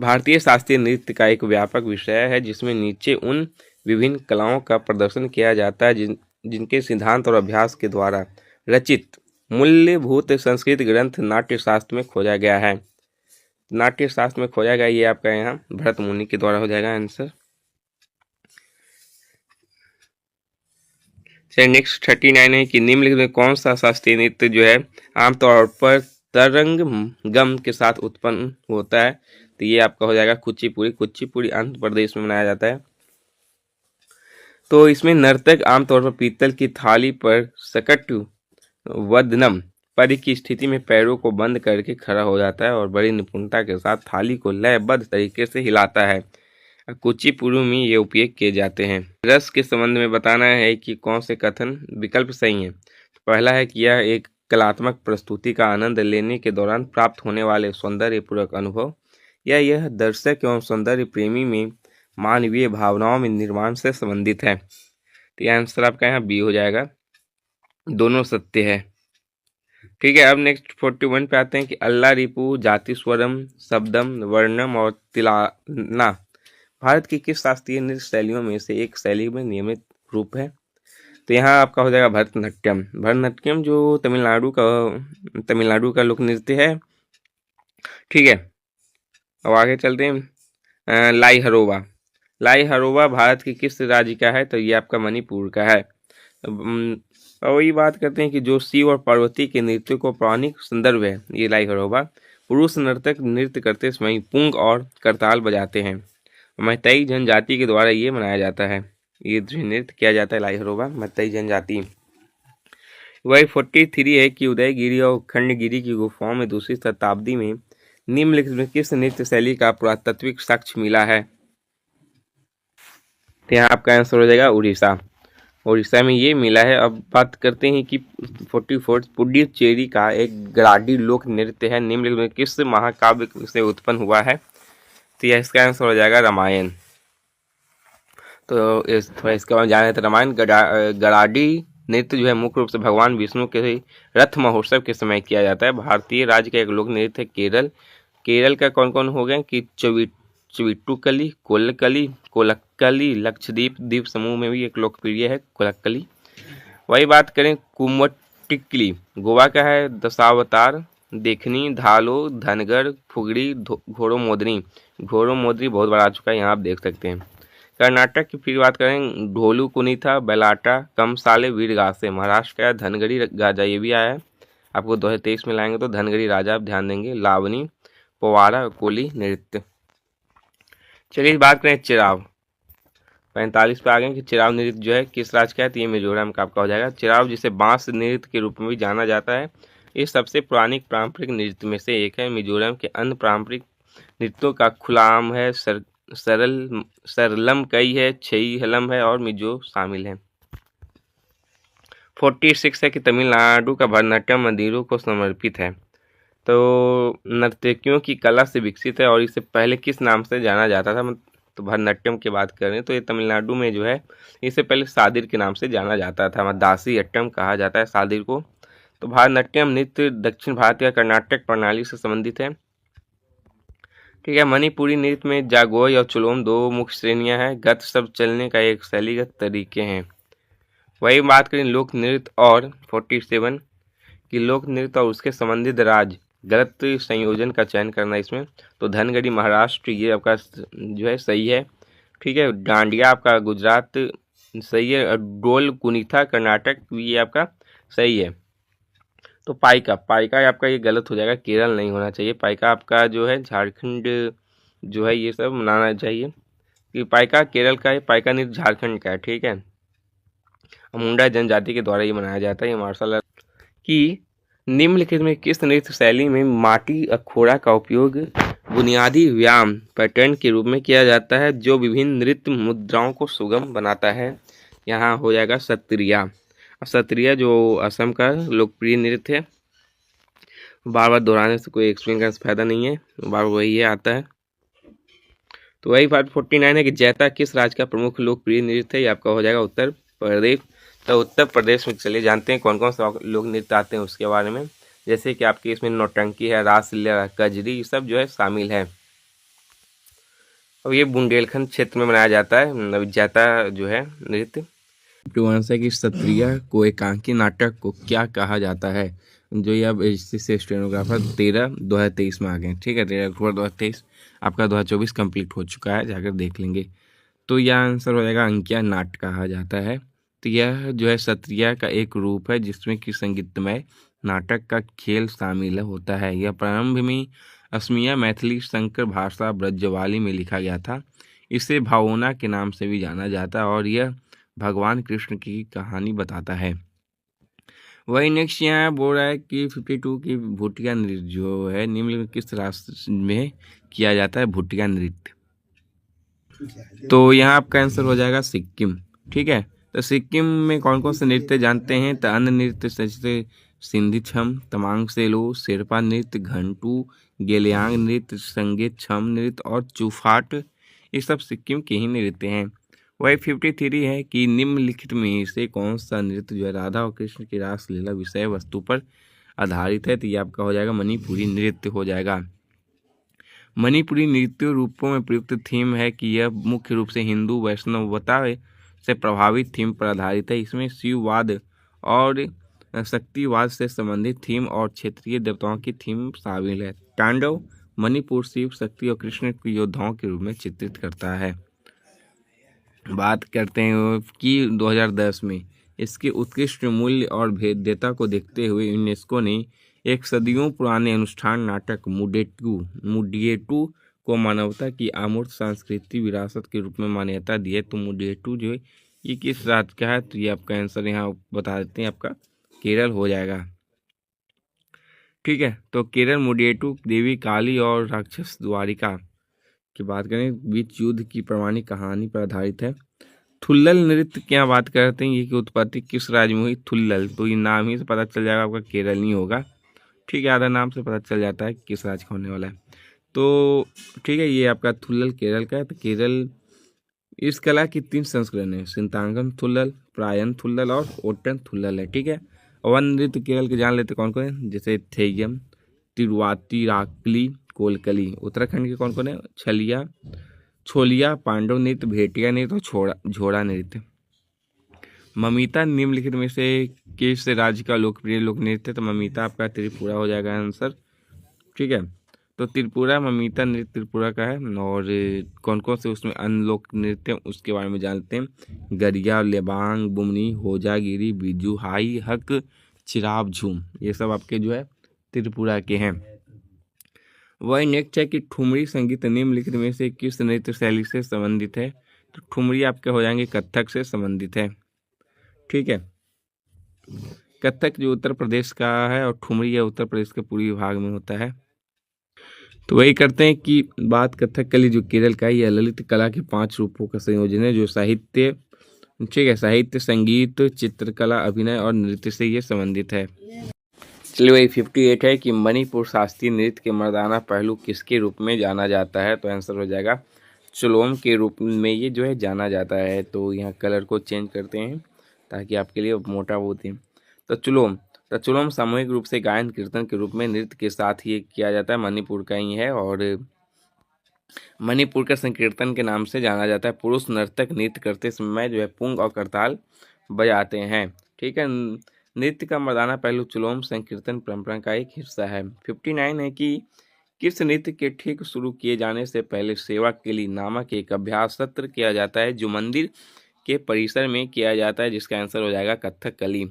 भारतीय शास्त्रीय नृत्य का एक व्यापक विषय है जिसमें नीचे उन विभिन्न कलाओं का प्रदर्शन किया जाता है जिनके सिद्धांत और अभ्यास के द्वारा रचित मूल्यभूत संस्कृत ग्रंथ नाट्य शास्त्र में खोजा गया है। नाट्य शास्त्र में खोजा गया, ये आपका यहाँ भरत मुनि के द्वारा हो जाएगा आंसर। चलिए नेक्स्ट 39 है कि निम्नलिखित में कौन सा शास्त्रीय नृत्य जो है आमतौर पर तरंगम के साथ उत्पन्न होता है? तो ये आपका हो जाएगा कुचिपुड़ी। कुचिपुड़ी आंध्र प्रदेश में मनाया जाता है। तो इसमें नर्तक आमतौर पर पीतल की थाली पर सकट वदनम परी की स्थिति में पैरों को बंद करके खड़ा हो जाता है और बड़ी निपुणता के साथ थाली को लयबद्ध तरीके से हिलाता है। कुचिपुड़ी में ये उपयोग किए जाते हैं। रस के संबंध में बताना है कि कौन से कथन विकल्प सही हैं। पहला है कि यह एक कलात्मक प्रस्तुति का आनंद लेने के दौरान प्राप्त होने वाले सौंदर्यपूर्वक अनुभव या यह दर्शक एवं सौंदर्य प्रेमी में मानवीय भावनाओं में निर्माण से संबंधित है। तो यह आंसर आपका यहाँ बी हो जाएगा, दोनों सत्य है। ठीक है, अब नेक्स्ट 41 पे आते हैं कि अल्लाह रिपु, जाति स्वरम, शब्दम, वर्णम और तिलाना भारत की किस शास्त्रीय नृत्य शैलियों में से एक शैली में नियमित रूप है? तो यहाँ आपका हो जाएगा भरतनाट्यम। भरतनाट्यम जो तमिलनाडु का लोक नृत्य है। ठीक है, अब आगे चलते हैं। लाई हरोबा। लाई हरोबा भारत की किस राज्य का है? तो ये आपका मणिपुर का है। और वही बात करते हैं कि जो शिव और पार्वती के नृत्य को पौराणिक संदर्भ है ये लाई हरोबा। पुरुष नर्तक नृत्य करते समय पुंग और करताल बजाते हैं। मैतेई जनजाति के द्वारा ये मनाया जाता है। ये नृत्य किया जाता है लाई हरोबा मैतेई जनजाति। वही 43 है कि उदयगिरी और खंडगिरी की गुफाओं में दूसरी शताब्दी में निम्नलिखित में किस नृत्य शैली का पुरातात्विक साक्ष्य मिला है? तो यहाँ आपका आंसर हो जाएगा उड़ीसा। उड़ीसा में ये मिला है। अब बात करते हैं कि 44 पुडुचेरी का एक गराडी लोक नृत्य है, निम्नलिखित में किस महाकाव्य से उत्पन्न हुआ है? तो यह इसका आंसर हो जाएगा रामायण। तो थोड़ा इसके बारे में जाने तो रामायण गराडी नृत्य जो है मुख्य रूप से भगवान विष्णु के रथ महोत्सव के समय किया जाता है। भारतीय राज्य का एक लोक नृत्य है केरल। केरल का कौन कौन हो गए कि चविट्टुकली, कोलकली, कोलक्कली, लक्षद्वीप द्वीप समूह में भी एक लोकप्रिय है कोलक्कली। वही बात करें कुम्मटिक्ली, गोवा का है दशावतार, देखनी, धालो, धनगर, फुगड़ी, घोड़ो मोदनी। घोड़ो मोदनी बहुत बार आ चुका है, यहाँ आप देख सकते हैं। कर्नाटक की फिर बात करें ढोलू कुनीथा, बेलाटा, कमसाले, वीरगासे। महाराष्ट्र का धनगरी राजा, ये भी आया है। आपको 2023 में लाएंगे तो धनगरी राजा आप ध्यान देंगे। लावनी, पोवाड़ा, कोली नृत्य। चलिए बात करें चिराव। 45 पे आ गए कि चिराव नृत्य जो है किस राज्य का है? तो ये मिजोरम का आपका हो जाएगा। चिराव जिसे बांस नृत्य के रूप में भी जाना जाता है, ये सबसे पुरानी पारंपरिक नृत्य में से एक है। मिजोरम के अन्य पारंपरिक नृत्यों का खुलाम है, सरलम कई है, छई हलम है और मिजो शामिल है। 46 है कि तमिलनाडु का भरतनाट्यम मंदिरों को समर्पित है। तो नर्तकियों की कला से विकसित है और इसे पहले किस नाम से जाना जाता था? तो भरतनाट्यम की बात करें तो ये तमिलनाडु में जो है इसे पहले सादिर के नाम से जाना जाता था। दासी अट्टम कहा जाता है सादिर को। तो भरतनाट्यम नृत्य दक्षिण भारत या कर्नाटक प्रणाली से संबंधित है। ठीक है, मणिपुरी नृत्य में जागोई और चुलोम दो मुख्य श्रेणियां हैं। गत शब्द चलने का एक शैलीगत तरीके हैं। वही बात करें लोक नृत्य और 47 कि लोक नृत्य और उसके संबंधित राज्य गलत संयोजन का चयन करना इसमें। तो धनगढ़ी महाराष्ट्र ये आपका जो है सही है। ठीक है, डांडिया आपका गुजरात सही है। डोल कुनीथा कर्नाटक, ये आपका सही है। तो पाइका, पाइका आपका ये गलत हो जाएगा, केरल नहीं होना चाहिए। पाइका आपका जो है झारखंड जो है ये सब मनाना चाहिए, कि पाइका केरल का है, पाइका नृत्य झारखंड का है। ठीक है, मुंडा जनजाति के द्वारा ये मनाया जाता है, ये मार्शल आर्ट। कि निम्नलिखित में किस नृत्य शैली में माटी अखोड़ा का उपयोग बुनियादी व्यायाम पैटर्न के रूप में किया जाता है, जो विभिन्न नृत्य मुद्राओं को सुगम बनाता है? यहाँ हो जाएगा सत्रिया। सत्रिया जो असम का लोकप्रिय नृत्य है, बार बार दोहराने से कोई एक्सप्लेन का फायदा नहीं है, बार वही है आता है। तो वही बात 49 है कि जैता किस राज्य का प्रमुख लोकप्रिय नृत्य है? ये आपका हो जाएगा उत्तर प्रदेश। तो उत्तर प्रदेश में चलिए जानते हैं कौन कौन सा लोक नृत्य आते हैं उसके बारे में। जैसे कि आपके इसमें नौटंकी है, रासलीला, कजरी, ये सब जो है शामिल है। और ये बुंदेलखंड क्षेत्र में मनाया जाता है जैता जो है नृत्य। टू आंसर कि सत्रिया को एकांकी नाटक को क्या कहा जाता है? जो ये अब से स्टेनोग्राफर 13/2023 में आ गए। ठीक है, 13 अक्टूबर 2023, आपका 2024 कंप्लीट हो चुका है, जाकर देख लेंगे। तो यह आंसर हो जाएगा अंकिया नाट कहा जाता है। तो यह जो है सत्रिया का एक रूप है जिसमें कि संगीतमय नाटक का खेल शामिल होता है। यह प्रारंभ में असमिया मैथिली संकर भाषा ब्रजवाली में लिखा गया था। इसे भावना के नाम से भी जाना जाता है और यह भगवान कृष्ण की कहानी बताता है। वही नेक्स्ट यहाँ बोल रहा है कि 52 की भुटिया नृत्य जो है निम्न किस राष्ट्र में किया जाता है? भुटिया नृत्य। तो यहाँ आपका आंसर हो जाएगा सिक्किम। ठीक है, तो सिक्किम में कौन कौन से नृत्य जानते हैं? तो अन्य नृत्य जैसे सिंधी छम, तमांग सेलो, शेरपा नृत्य, घंटू, गेलियांग नृत्य, संगीत छम नृत्य और चूफाट, ये सब सिक्किम के ही नृत्य हैं। वही 53 है कि निम्नलिखित में से कौन सा नृत्य जो है राधा और कृष्ण की रासलीला विषय वस्तु पर आधारित है? तो ये आपका हो जाएगा मणिपुरी नृत्य हो जाएगा। मणिपुरी नृत्य रूपों में प्रयुक्त थीम है कि यह मुख्य रूप से हिंदू वैष्णवता से प्रभावित थीम पर आधारित है। इसमें शिववाद और शक्तिवाद से संबंधित थीम और क्षेत्रीय देवताओं की थीम शामिल है। तांडव मणिपुर शिव शक्ति और कृष्ण के योद्धाओं के रूप में चित्रित करता है। बात करते हैं कि 2010 में इसके उत्कृष्ट मूल्य और भेद्यता को देखते हुए यूनेस्को ने एक सदियों पुराने अनुष्ठान नाटक मुडियेटू को मानवता की अमूर्त सांस्कृतिक विरासत के रूप में मान्यता दी है। तो मुडियेटू जो है ये किस राज्य का है? तो ये आपका आंसर यहाँ बता देते हैं, आपका केरल हो जाएगा। ठीक है, तो केरल मुडियेटू देवी काली और राक्षस द्वारिका की बात करें बीच युद्ध की प्रमाणिक कहानी पर आधारित है। थुल्लल नृत्य क्या बात करते हैं, ये की उत्पत्ति किस राज्य में हुई? थुल्लल, तो ये नाम ही से पता चल जाएगा आपका केरल नहीं होगा। ठीक है, आधा नाम से पता चल जाता है किस राज्य का होने वाला है। तो ठीक है, ये आपका थुल्लल केरल का है। तो केरल इस कला की 3 संस्करण है, सिंतांगम थुल्लल, प्रायन थुल्लल और ओटन थुल्लल है। ठीक है, वन नृत्य केरल के जान लेते कौन कौन है, जैसे थेयम, तिरुवातिराकली, कोलकली। उत्तराखंड के कौन कौन है? छलिया, छोलिया, पांडव नृत्य, भेटिया नृत्य और झोड़ा नृत्य। ममिता निम्नलिखित में से किस राज्य का लोकप्रिय लोक नृत्य? तो ममिता आपका त्रिपुरा हो जाएगा आंसर। ठीक है, तो त्रिपुरा ममिता नृत्य त्रिपुरा का है। और कौन कौन से उसमें अन्य लोक नृत्य उसके बारे में जानते हैं। गरिया, लेबांग, बुमनी, होजागिरी, बिजू, हाई, हक, चिराब, झूम, ये सब आपके जो है त्रिपुरा के हैं। वही नेक्स्ट है कि ठुमरी संगीत निम्नलिखित में से किस नृत्य शैली से संबंधित है? तो ठुमरी आपके हो जाएंगे कथक से संबंधित है। ठीक है, कथक जो उत्तर प्रदेश का है और ठुमरी है उत्तर प्रदेश के पूर्वी भाग में होता है। तो वही करते हैं कि बात कथकली जो केरल का है, यह ललित कला के 5 रूपों का संयोजन है जो साहित्य, ठीक है, साहित्य, संगीत, चित्रकला, अभिनय और नृत्य से ये संबंधित है। चलिए वही 58 है कि मणिपुर शास्त्रीय नृत्य के मर्दाना पहलू किसके रूप में जाना जाता है? तो आंसर हो जाएगा चुलोम के रूप में ये जो है जाना जाता है। तो यहाँ कलर को चेंज करते हैं ताकि आपके लिए मोटा होते हैं। तो चुलोम सामूहिक रूप से गायन कीर्तन के रूप में नृत्य के साथ ही किया जाता है, मणिपुर का ही है और मणिपुर का संकीर्तन के नाम से जाना जाता है। पुरुष नर्तक नृत्य करते समय जो है पुंग और करताल बजाते हैं। ठीक है, नृत्य का मर्दाना पहलू चुलोम संकीर्तन परंपरा का एक हिस्सा है। 59 है कि किस नृत्य के ठीक शुरू किए जाने से पहले सेवा के लिए नामक एक अभ्यास सत्र किया जाता है जो मंदिर के परिसर में किया जाता है, जिसका आंसर हो जाएगा कथकली।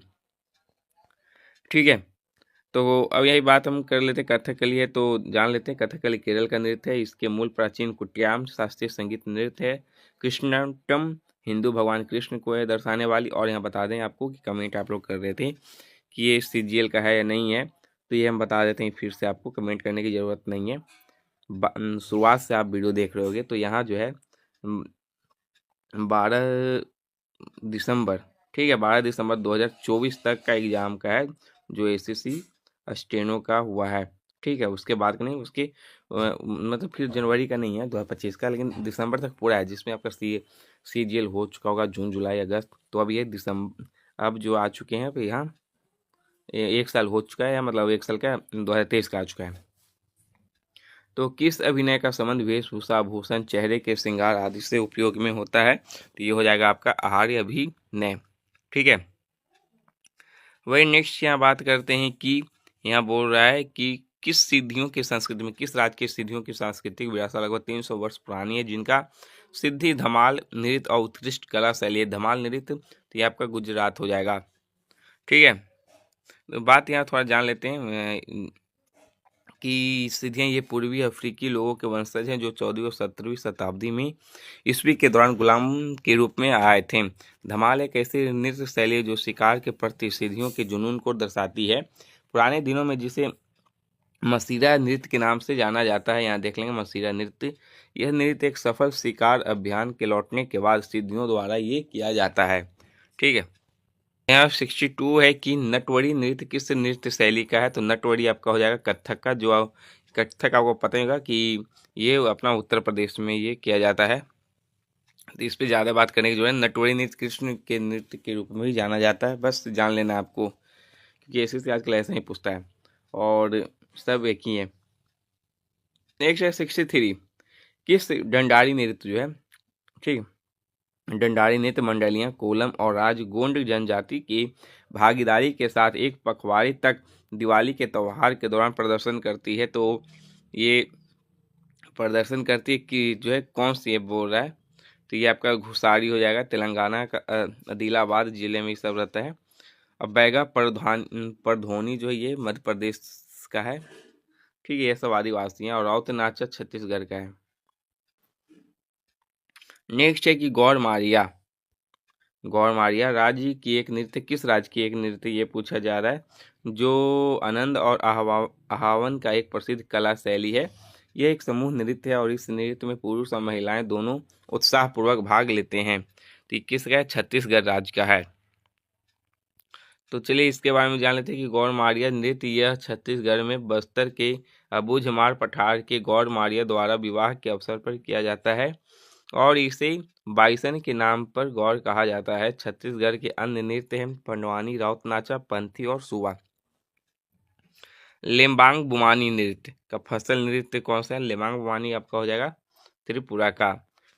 ठीक है, तो अब यही बात हम कर लेते हैं, कथकली है तो जान लेते हैं कथकली केरल का नृत्य है। इसके मूल प्राचीन कुट्याम शास्त्रीय संगीत नृत्य है। कृष्णाटम हिंदू भगवान कृष्ण को है दर्शाने वाली। और यहाँ बता दें आपको कि कमेंट आप लोग कर रहे थे कि ये सीजीएल का है या नहीं है, तो ये हम बता देते हैं, फिर से आपको कमेंट करने की ज़रूरत नहीं है। शुरुआत से आप वीडियो देख रहे होगे तो यहाँ जो है 12 दिसंबर, ठीक है, 12 दिसंबर 2024 तक का एग्ज़ाम का है, जो एसएससी स्टेनो का हुआ है। ठीक है, उसके बाद का नहीं, उसके मतलब फिर जनवरी का नहीं है 2025 का, लेकिन दिसंबर तक पूरा है, जिसमें आपका सीजीएल हो चुका होगा जून जुलाई अगस्त। तो अब ये दिसंबर अब जो आ चुके हैं, तो यहाँ 1 साल हो चुका है, मतलब 1 साल का 2023 का आ चुका है। तो किस अभिनय का संबंध वेशभूषा आभूषण चेहरे के श्रृंगार आदि से उपयोग में होता है? तो ये हो जाएगा आपका आहार्य अभिनय। ठीक है, वही नेक्स्ट यहाँ बात करते हैं कि यहाँ बोल रहा है कि किस सिद्धियों की संस्कृति में, किस राज्य की सिद्धियों की सांस्कृतिक विरासत लगभग 300 वर्ष पुरानी है, जिनका सिद्धि धमाल नृत्य और उत्कृष्ट कला शैली है। धमाल नृत्य तो ये आपका गुजरात हो जाएगा। ठीक है, तो बात यहाँ थोड़ा जान लेते हैं कि सिद्धियाँ ये पूर्वी अफ्रीकी लोगों के वंशज हैं, जो 14वीं और 17वीं शताब्दी में ईस्वी के दौरान गुलाम के रूप में आए थे। धमाल एक ऐसी नृत्य शैली है जो शिकार के प्रति सिद्धियों के जुनून को दर्शाती है। पुराने दिनों में जिसे मसीरा नृत्य के नाम से जाना जाता है, यहाँ देख लेंगे मसीरा नृत्य। यह नृत्य एक सफल शिकार अभियान के लौटने के बाद सिद्धियों द्वारा ये किया जाता है। ठीक है, यहाँ 62 है कि नटवरी नृत्य किस नृत्य शैली का है? तो नटवरी आपका हो जाएगा कथक का। जो कथक आपको पता होगा कि ये अपना उत्तर प्रदेश में ये किया जाता है, तो इस पर ज़्यादा बात करने की जो है, नटवरी नृत्य कृष्ण के नृत्य के रूप में भी जाना जाता है, बस जान लेना आपको, क्योंकि ऐसे से आजकल ऐसा ही पूछता है और सब एक ही है। नेक्स्ट है 63, किस डंडारी नृत्य जो है, ठीक, डंडारी नृत्य मंडलियां कोलम और राजगोंड जनजाति की भागीदारी के साथ एक पखवाड़े तक दिवाली के त्यौहार के दौरान प्रदर्शन करती है। तो ये प्रदर्शन करती है कि जो है कौन सी ये बोल रहा है, तो ये आपका घुसारी हो जाएगा, तेलंगाना का आदिलाबाद जिले में ये सब रहता है। अब बैगा परधोनी जो है ये मध्य प्रदेश का है। ठीक है, ये सब आदिवासी हैं। और राउत नाचा छत्तीसगढ़ का है। नेक्स्ट है कि गौर मारिया, गौर मारिया राज्य की एक नृत्य, किस राज्य की एक नृत्य ये पूछा जा रहा है, जो आनंद और आह्वान का एक प्रसिद्ध कला शैली है। यह एक समूह नृत्य है और इस नृत्य में पुरुष और महिलाएं दोनों उत्साहपूर्वक भाग लेते हैं। तो ये किसका है? छत्तीसगढ़ राज्य का है। तो चलिए इसके बारे में जान लेते हैं कि गौर मारिया नृत्य यह छत्तीसगढ़ में बस्तर के अबूझमाड़ पठार के गौर मारिया द्वारा विवाह के अवसर पर किया जाता है और इसे बाइसन के नाम पर गौर कहा जाता है। छत्तीसगढ़ के अन्य नृत्य हैं पंडवानी, राउत नाचा, पंथी और सुवा। लेम्बांग बुमानी नृत्य का फसल नृत्य कौन सा है? लेम्बांग बुमानी आपका हो जाएगा त्रिपुरा का।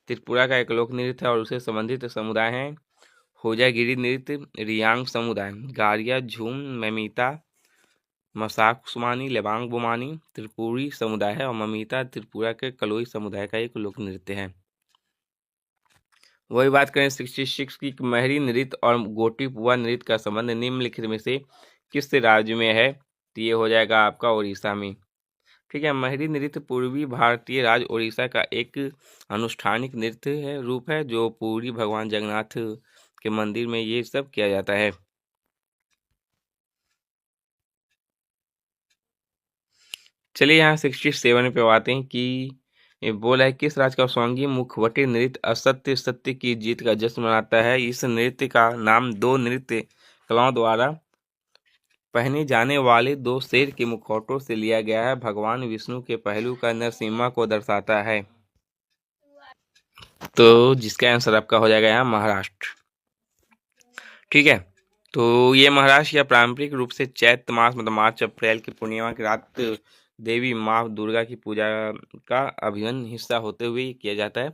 त्रिपुरा का एक लोक नृत्य है और उसे संबंधित समुदाय हैं होजागिरी नृत्य, रियांग समुदाय, गारिया, झूम, ममिता, मसाक सुमानी, लेबांग बुमानी त्रिपुरी समुदाय है और ममिता त्रिपुरा के कलोई समुदाय का एक लोक नृत्य है। वही बात करें 66 की, महरी नृत्य और गोटीपुआ नृत्य का संबंध निम्नलिखित में से किस राज्य में है? तो ये हो जाएगा आपका उड़ीसा में। ठीक है, महरी नृत्य पूर्वी भारतीय राज्य उड़ीसा का एक अनुष्ठानिक नृत्य है, रूप है, जो पूरी भगवान जगन्नाथ के मंदिर में ये सब किया जाता है। चलिए यहाँ 67 पे आते हैं कि ये बोला है किस राज्य का स्वांगी मुखवटे नृत्य असत्य सत्य की जीत का जश्न मनाता है। इस नृत्य का नाम दो नृत्य कलाओं द्वारा पहने जाने वाले दो शेर के मुखौटों से लिया गया है। भगवान विष्णु के पहलू का नरसिम्हा को दर्शाता है। तो जिसका आंसर आपका हो जाएगा यहाँ महाराष्ट्र। ठीक है, तो ये महाराष्ट्र या पारंपरिक रूप से चैत्र मास मतलब मार्च अप्रैल की पूर्णिमा की रात देवी माँ दुर्गा की पूजा का अभिन्न हिस्सा होते हुए किया जाता है।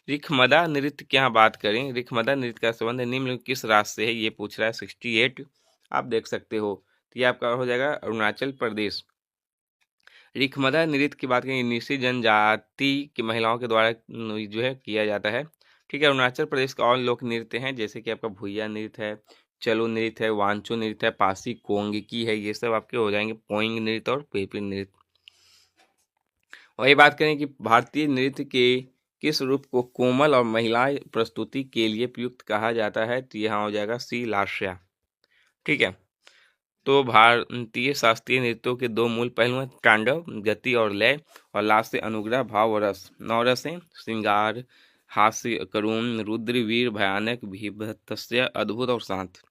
रिखमदा नृत्य की यहाँ बात करें, रिखमदा नृत्य का संबंध निम्न किस राज्य से है ये पूछ रहा है। 68 आप देख सकते हो, तो ये आपका हो जाएगा अरुणाचल प्रदेश। रिखमदा नृत्य की बात करें, निसी जनजाति की महिलाओं के द्वारा जो है किया जाता है। ठीक है। अरुणाचल प्रदेश का और लोक नृत्य हैं जैसे कि आपका भुइया नृत्य है, चलो नृत्य है, वांचो नृत्य है, पासी कोंगकी है, ये सब आपके हो जाएंगे। पोइंग नृत्य और पेपी नृत्य। वही बात करें कि भारतीय नृत्य के किस रूप को कोमल और महिला प्रस्तुति के लिए प्रयुक्त कहा जाता है, तो यहाँ हो जाएगा सी लास्या। ठीक है। तो भारतीय शास्त्रीय नृत्यों के दो मूल पहलू हैं, तांडव गति और लय, और लास्ट से अनुग्रह भाव और रस। नौ रस हैं, श्रृंगार, हास्य, करुण, रुद्र, वीर, भयानक, भीभत्स्य, अद्भुत और शांत।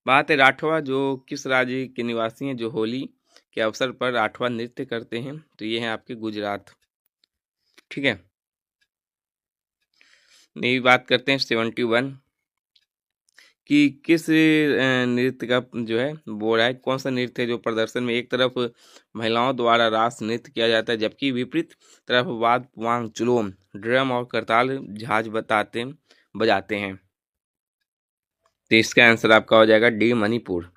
बात है राठवा जो किस राज्य के निवासी हैं जो होली के अवसर पर राठवा नृत्य करते हैं, तो ये हैं आपके गुजरात। ठीक है। नई बात करते हैं 71 कि किस नृत्य का जो है बोल रहा है, कौन सा नृत्य है जो प्रदर्शन में एक तरफ महिलाओं द्वारा रास नृत्य किया जाता है जबकि विपरीत तरफ वाद पुआंग चुलोम ड्रम और करताल झाज बजाते हैं। तो इसका आंसर आपका हो जाएगा डी मणिपुर।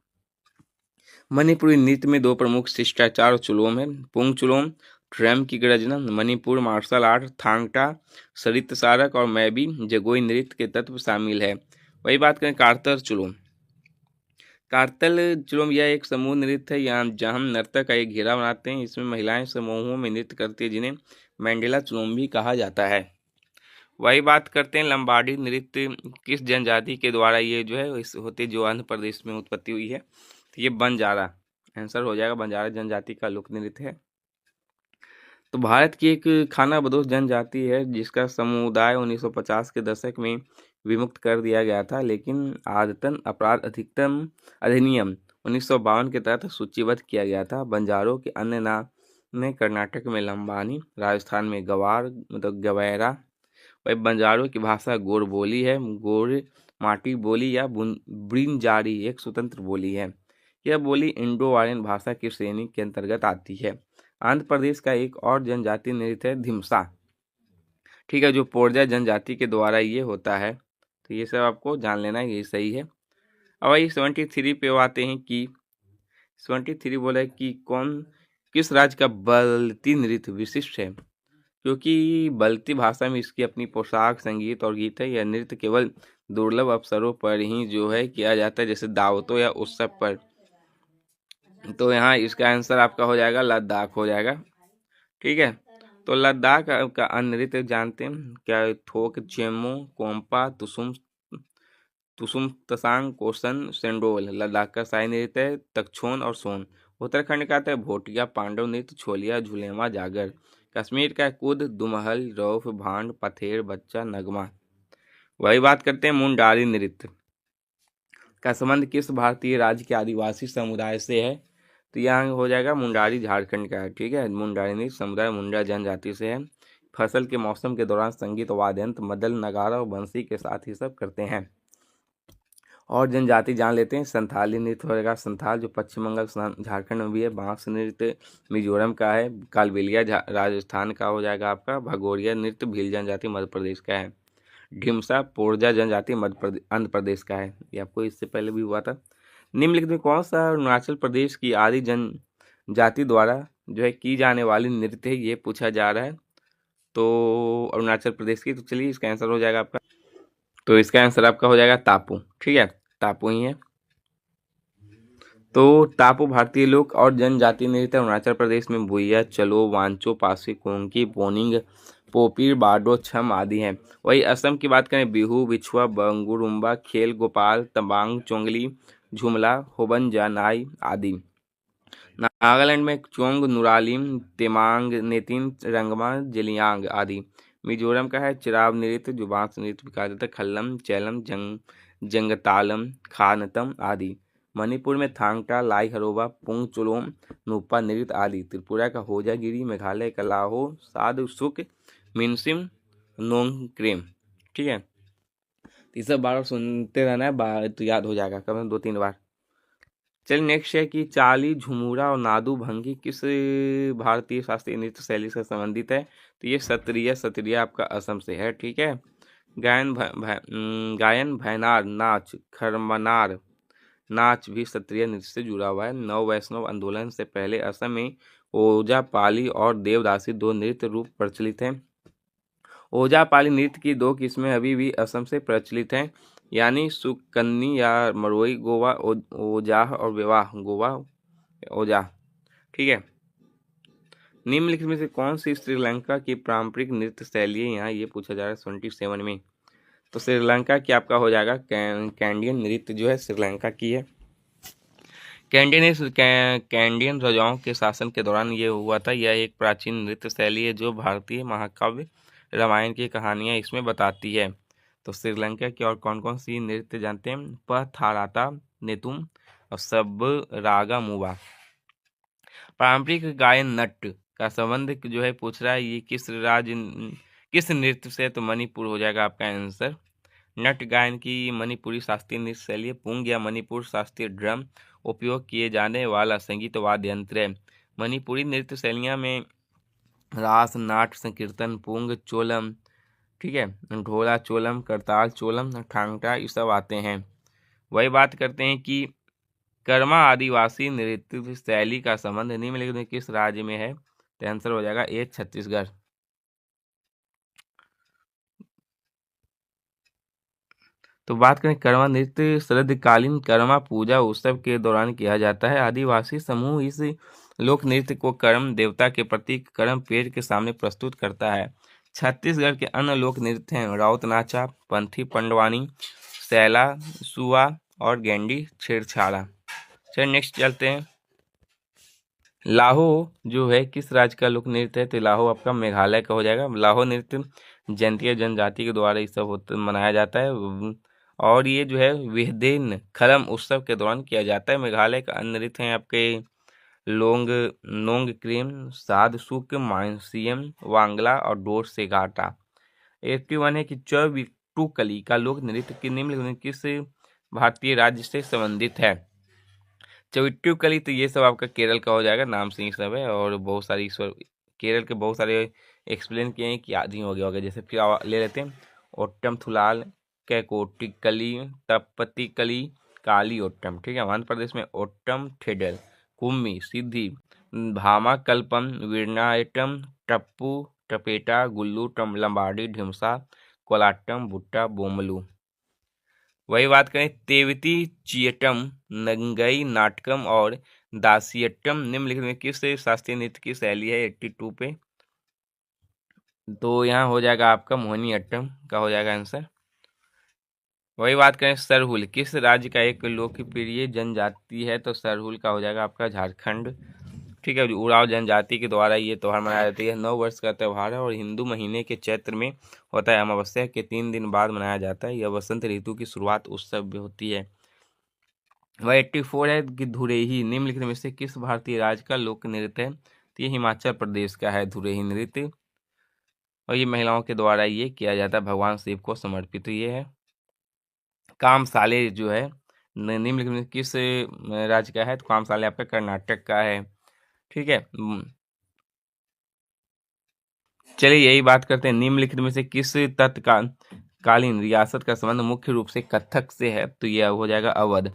मणिपुरी नृत्य में दो प्रमुख शिष्टाचार चुलोम है, पुंग चुलोम ड्रम की गर्जना, मणिपुर मार्शल आर्ट थांगटा सरित सारक और मैबी जगोई नृत्य के तत्व शामिल है। वही बात करें कारतर चुलोम। कारतल चुलोम यह एक समूह नृत्य है यहाँ जहाँ नर्तक एक घेरा बनाते हैं। इसमें महिलाएं समूहों में नृत्य करती है जिन्हें मैंडेला चुलोम भी कहा जाता है। वही बात करते हैं लंबाडी नृत्य किस जनजाति के द्वारा ये जो है इस होते जो आंध्र प्रदेश में उत्पत्ति हुई है, तो ये बंजारा आंसर हो जाएगा। बंजारा जनजाति का लोक नृत्य है। तो भारत की एक खानाबदोश जनजाति है जिसका समुदाय 1950 के दशक में विमुक्त कर दिया गया था, लेकिन आदतन अपराध अधिकतम अधिनियम 1952 के तहत सूचीबद्ध किया गया था। बंजारों के अन्य नाम में कर्नाटक में लंबानी, राजस्थान में गवार मतलब गवैरा। वही बंजारों की भाषा गोर बोली है। गोर माटी बोली या ब्रिंजारी एक स्वतंत्र बोली है। यह बोली इंडो आर्यन भाषा की श्रेणी के अंतर्गत आती है। आंध्र प्रदेश का एक और जनजाति नृत्य है धिमसा। ठीक है, जो पोरजा जनजाति के द्वारा ये होता है। तो ये सब आपको जान लेना है, ये सही है। अब वही 73 पे आते हैं कि 73 बोला है कि किस राज्य का बल्ती नृत्य विशिष्ट है, क्योंकि बल्ती भाषा में इसकी अपनी पोशाक संगीत और गीत है। यह नृत्य केवल दुर्लभ अवसरों पर ही जो है किया जाता है जैसे दावतों या उत्सव पर। तो यहाँ इसका आंसर आपका हो जाएगा लद्दाख हो जाएगा। ठीक है। तो लद्दाख का अन्य नृत्य जानते हैं क्या, थोक चेमो कोम्पा तुसुम तसांग कोसन सेंडोल। लद्दाख का शाही नृत्य है तक्षोन और सोन। उत्तराखंड का आता है भोटिया पांडव नृत्य छोलिया झुलेमा जागर। कश्मीर का कुद दुमहल रौफ भांड पथेर बच्चा नगमा। वही बात करते हैं मुंडारी नृत्य का संबंध किस भारतीय राज्य के आदिवासी समुदाय से है, तो यहाँ हो जाएगा मुंडारी झारखंड का है। ठीक है। मुंडारी नृत्य समुदाय मुंडा जनजाति से है। फसल के मौसम के दौरान संगीत वाद्यंत्र मदल नगारा और बंसी के साथ ही सब करते हैं। और जनजाति जान लेते हैं संथाली नृत्य होगा। संथाल जो पश्चिम बंगाल झारखंड में भी है। बांस नृत्य मिजोरम का है। कालबेलिया राजस्थान का हो जाएगा आपका। भगोरिया नृत्य भील जनजाति मध्य प्रदेश का है। ढिमसा पोरजा जनजाति आंध्र प्रदेश का है। ये आपको इससे पहले भी हुआ था। निम्नलिखित में कौन सा अरुणाचल प्रदेश की आदि जनजाति द्वारा जो है की जाने वाली नृत्य है, ये पूछा जा रहा है। तो अरुणाचल प्रदेश की, तो चलिए इसका आंसर हो जाएगा आपका, तो इसका आंसर आपका हो जाएगा तापू। ठीक है, तापू ही है। तो तापू भारतीय लोक और जनजाति नृत्य अरुणाचल प्रदेश में भुइया चलो वांचो पासी कोंकी पोनिंग पोपीर बाडो छम आदि हैं। वही असम की बात करें बिहू बिछुआ बंगुरुम्बा खेल गोपाल तंबांग चोंगली झुमला होबंजा नाई आदि। नागालैंड में चोंग नुरालिम तेमांग नेतिन रंगमा जेलियांग आदि। मिजोरम का है चिराव नृत्य जो बांस नृत्य भी कहा जाता है खल्लम चैलम जंगतालम खानतम आदि। मणिपुर में थांगटा लाई हरोबा पुंग चुलोम नुपा नृत्य आदि। त्रिपुरा का होजागिरी, मेघालय का लाहो साधु सुक मिनसिम नोंगक्रेम। ठीक है। तो ये सब बार सुनते रहना है, तो याद हो जाएगा कम 2-3 बार। चलिए नेक्स्ट है कि चाली झुमुरा और नादू भंगी किस भारतीय शास्त्रीय नृत्य शैली से संबंधित है, तो ये सत्रिय आपका असम से है। ठीक है। गायन भैनार नाच खरमनार नाच भी सत्रिय नृत्य से जुड़ा हुआ है। नव वैष्णव आंदोलन से पहले असम में ओजा पाली और देवदासी दो नृत्य रूप प्रचलित हैं। ओजापाली नृत्य की दो किस्में अभी भी असम से प्रचलित हैं, यानी सुकन्नी या मरोई गोवा ओजाह और विवाह गोवा ओजाह। ठीक है। निम्नलिखित में से कौन सी श्रीलंका की पारंपरिक नृत्य शैली है, यहाँ ये पूछा जा रहा है 27 में। तो श्रीलंका की आपका हो जाएगा कैंडियन नृत्य जो है श्रीलंका की है। कैंडियन राजाओं के शासन के दौरान ये हुआ था। यह एक प्राचीन नृत्य शैली है जो भारतीय महाकाव्य रामायण की कहानियां इसमें बताती है। तो श्रीलंका की और कौन कौन सी नृत्य जानते हैं? पथाराता नेतुम और सब रागा मुवा। पारंपरिक गायन नट का संबंध जो है पूछ रहा है ये किस नृत्य से? तो मणिपुर हो जाएगा आपका आंसर। नट गायन की मणिपुरी शास्त्रीय नृत्य शैली पुंग या मणिपुर शास्त्रीय ड्रम उपयोग किए जाने वाला संगीत वाद्य यंत्र है। मणिपुरी नृत्य शैलियाँ में रास, नाट, संकीर्तन, पुंग, चोलम, ठीक है, ढोला चोलम, करताल चोलम, ठांगटा ये सब आते हैं। वही बात करते हैं कि कर्मा आदिवासी नृत्य शैली का संबंध निम्नलिखित में किस राज्य में है? तो आंसर हो जाएगा ए छत्तीसगढ़। तो बात करें कर्मा नृत्य शरदकालीन कर्मा पूजा उत्सव के दौरान किया जाता है। आदिवासी समूह इस लोक नृत्य को कर्म देवता के प्रतीक कर्म पेड़ के सामने प्रस्तुत करता है। छत्तीसगढ़ के अन्य लोक नृत्य हैं राउत नाचा, पंथी पंडवानी, सैला सुआ और गेंडी छेड़छाड़ा। चलिए नेक्स्ट चलते हैं। लाहो जो है किस राज्य का लोक नृत्य है? तो लाहो आपका मेघालय का हो जाएगा। लाहो नृत्य जयंतिया जनजाति के द्वारा ये सब मनाया जाता है और ये जो है विहदेन खलम उत्सव के दौरान किया जाता है। मेघालय का अन्य नृत्य हैं आपके लोंग नोंग क्रीम, साध सुक, मानसियम, वांगला और डोर से घाटा। 81 है कि चौबिट्टू कली का लोक नृत्य की निम्नलिखित किस भारतीय राज्य से संबंधित है? चौबिट्टू कली तो ये सब आपका केरल का हो जाएगा, नाम से ही सब है और बहुत सारी केरल के बहुत सारे एक्सप्लेन किए हैं कि आदि हो गया होगा। जैसे फिर ले लेते हैं ओट्टम थुलाल, कैकोटी कली, तपति कली, काली ओट्टम। ठीक है। आंध्र प्रदेश में ओट्टम ठेडल, कुम्मी, सिद्धि, भामा कल्पम, वीरनायटम, टप्पू, टपेटा, गुल्लू, टम लंबाड़ी, ढिमसा, कोलाटम, भुट्टा, बोमलू। वही बात करें तेवती चियटम, नंगई नाटकम और दासियट्टम निम्नलिखित में किस शास्त्रीय नृत्य की शैली है? 82 पे। तो यहाँ हो जाएगा आपका मोहिनीअट्टम का हो जाएगा आंसर। वही बात करें सरहुल किस राज्य का एक लोकप्रिय जनजाति है? तो सरहुल का हो जाएगा आपका झारखंड। ठीक है। उराव जनजाति के द्वारा ये त्यौहार मनाया जाता है। 9 वर्ष का त्यौहार है और हिंदू महीने के चैत्र में होता है। अमावस्या के 3 दिन बाद मनाया जाता है। यह वसंत ऋतु की शुरुआत उत्सव भी होती है। वह 84 है कि धुरेही निम्नलिखित में से किस भारतीय राज्य का लोक नृत्य है? तो ये हिमाचल प्रदेश का है धुरेही नृत्य और ये महिलाओं के द्वारा ये किया जाता है। भगवान शिव को समर्पित ये है। कामसाले जो है निम्नलिखित में किस राज्य का है? तो कामसाले आपका कर्नाटक का है। ठीक है। चलिए यही बात करते हैं निम्नलिखित में से किस तत्कालीन रियासत का संबंध मुख्य रूप से कथक से है? तो यह हो जाएगा अवध।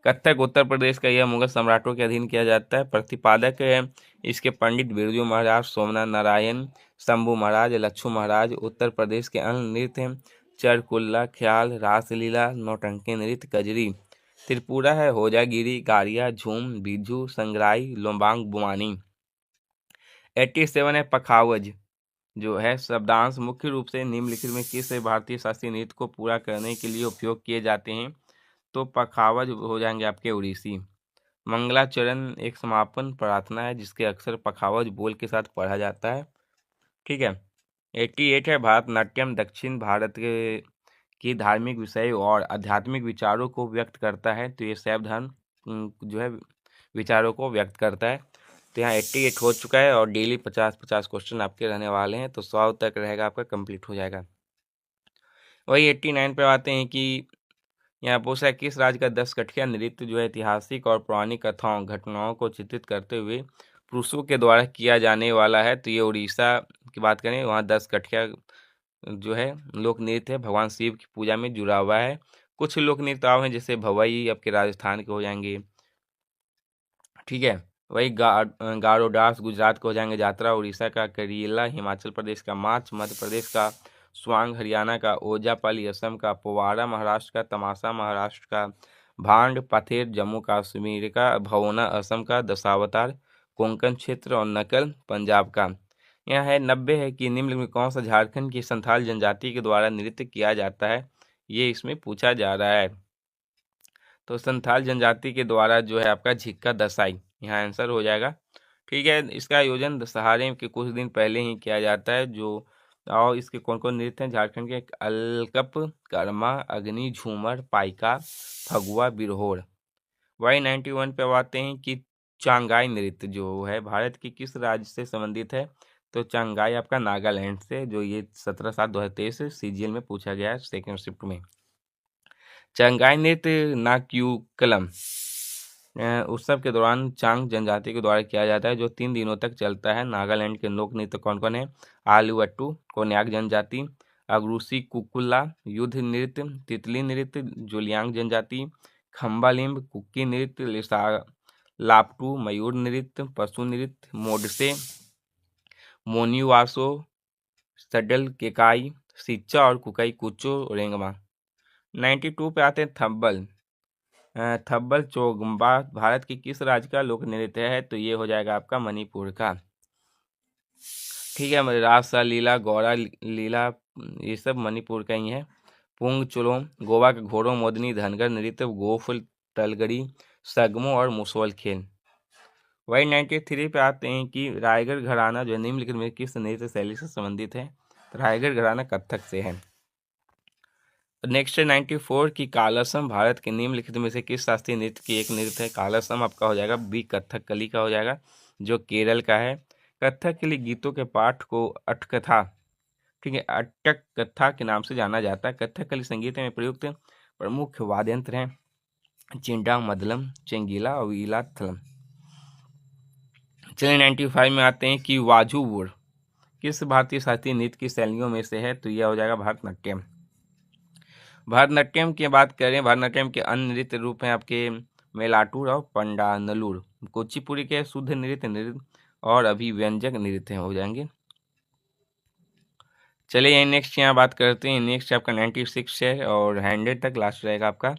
कथक उत्तर प्रदेश का यह मुगल सम्राटों के अधीन किया जाता है। प्रतिपादक है इसके पंडित बिरजू महाराज, सोमनाथ नारायण, शंभू महाराज, लच्छू महाराज। उत्तर प्रदेश के अन्य नृत्य हैं चरकुल्ला, ख्याल, रासलीला, नौटंकी नृत्य, कजरी। त्रिपुरा है होजागिरी, गारिया, झूम, बिजू, संग्राई, लोम्बांग, बुमानी। 87 है पखावज जो है शब्दांश मुख्य रूप से निम्नलिखित में किस भारतीय शास्त्रीय नृत्य को पूरा करने के लिए उपयोग किए जाते हैं? तो पखावज हो जाएंगे आपके उड़ीसी। मंगलाचरण एक समापन प्रार्थना है जिसके अक्सर पखावज बोल के साथ पढ़ा जाता है। ठीक है। 88 है भारतनाट्यम दक्षिण भारत की धार्मिक विषय और आध्यात्मिक विचारों को व्यक्त करता है। तो ये शैव धर्म जो है विचारों को व्यक्त करता है। तो यहाँ 88 हो चुका है और डेली 50-50 क्वेश्चन आपके रहने वाले हैं। तो 100 तक रहेगा आपका कंप्लीट हो जाएगा। वही 89 पे आते हैं कि यहाँ पूछा है किस राज्य का 10 कठिया नृत्य जो है ऐतिहासिक और पौराणिक कथाओं घटनाओं को चित्रित करते हुए पुरुषों के द्वारा किया जाने वाला है? तो ये उड़ीसा की बात करें वहाँ 10 कठिया जो है लोक नृत्य है भगवान शिव की पूजा में जुड़ा हुआ है। कुछ लोक नृत्य हैं जैसे भवई आपके राजस्थान के हो जाएंगे। ठीक है। वही गारो डांस गुजरात के हो जाएंगे। जात्रा उड़ीसा का, करीला हिमाचल प्रदेश का, मार्च मध्य प्रदेश का स्वांग हरियाणा का, ओजापाली असम का, पोवाड़ा महाराष्ट्र का, तमाशा महाराष्ट्र का, भांड पथेर जम्मू कश्मीर का, भवोना असम का, दशावतार कोंकण क्षेत्र और नकल पंजाब का। यह है 90 है कि निम्न में कौन सा झारखंड की संथाल जनजाति के द्वारा नृत्य किया जाता है, ये इसमें पूछा जा रहा है। तो संथाल जनजाति के द्वारा जो है आपका झिक्का दसाई यहाँ आंसर हो जाएगा। ठीक है, इसका आयोजन दशहरे के कुछ दिन पहले ही किया जाता है। जो और इसके कौन कौन नृत्य हैं झारखंड के, अलकप, कर्मा, अग्नि, झूमर, पाइका, फगुआ, बिरहोर। वाई 91 पे आते हैं कि चांगाई नृत्य जो है भारत की किस राज्य से संबंधित है, तो चांगाई आपका नागालैंड से, जो ये 17/7/2023 सीजीएल में पूछा गया है सेकेंड शिफ्ट में। चांगाई नृत्य नाक्यूकलम उत्सव के दौरान चांग जनजाति के द्वारा किया जाता है, जो 3 दिनों तक चलता है। नागालैंड के लोक नृत्य कौन कौन है, आलूवट्टू, कोन्याक जनजाति, अगरूसी कुकुला, युद्ध नृत्य, तितली नृत्य, जुलियांग जनजाति, खम्बालिम्ब, कुकी नृत्य, लापटू, मयूर नृत्य, पशु नृत्य, मोडसे, मोनिवासो, सडल केकाई, सिच्चा और कुकाई कुचो, रेंगमा। 92 पे आते हैं थब्बल। थब्बल चोगम्बा भारत के किस राज्य का लोक नृत्य है, तो ये हो जाएगा आपका मणिपुर का। ठीक है, रासा लीला, गौरा लीला, ये सब मणिपुर का ही है। पुंग चुलो गोवा का, घोड़ो मोदनी, धनगर नृत्य, गोफल तलगड़ी, सगमो और मुसोल खेल। वही 93 पे आते हैं कि रायगढ़ घराना जो निम्नलिखित में किस नृत्य शैली से संबंधित है, तो रायगढ़ घराना कथक से है। नेक्स्ट है 94 की कालसम भारत के निम्नलिखित में से किस शास्त्रीय नृत्य की एक नृत्य है। कालसम आपका हो जाएगा बी, कथकली का हो जाएगा, जो केरल का है। कथकली गीतों के पाठ को अटकथा, ठीक है, अटक कथा के नाम से जाना जाता है। कथकली संगीत में प्रयुक्त प्रमुख वाद्य यंत्र हैं चिंडा, मदलम, चेंगीला और ईलाथलम। चलिए 95 में आते हैं कि वाजूवुर किस भारतीय शास्त्रीय नृत्य की शैलियों में से है, तो यह हो जाएगा भरतनाट्यम। भरतनाट्यम की बात करें, भरतनाट्यम के अन्य नृत्य रूप हैं आपके मेलाटूर और पंडानलूर। कुचिपुड़ी के शुद्ध नृत्य और अभिव्यंजक नृत्य हो जाएंगे। चलिए नेक्स्ट यहाँ बात करते हैं। नेक्स्ट आपका 96 है और 100 तक लास्ट रहेगा आपका,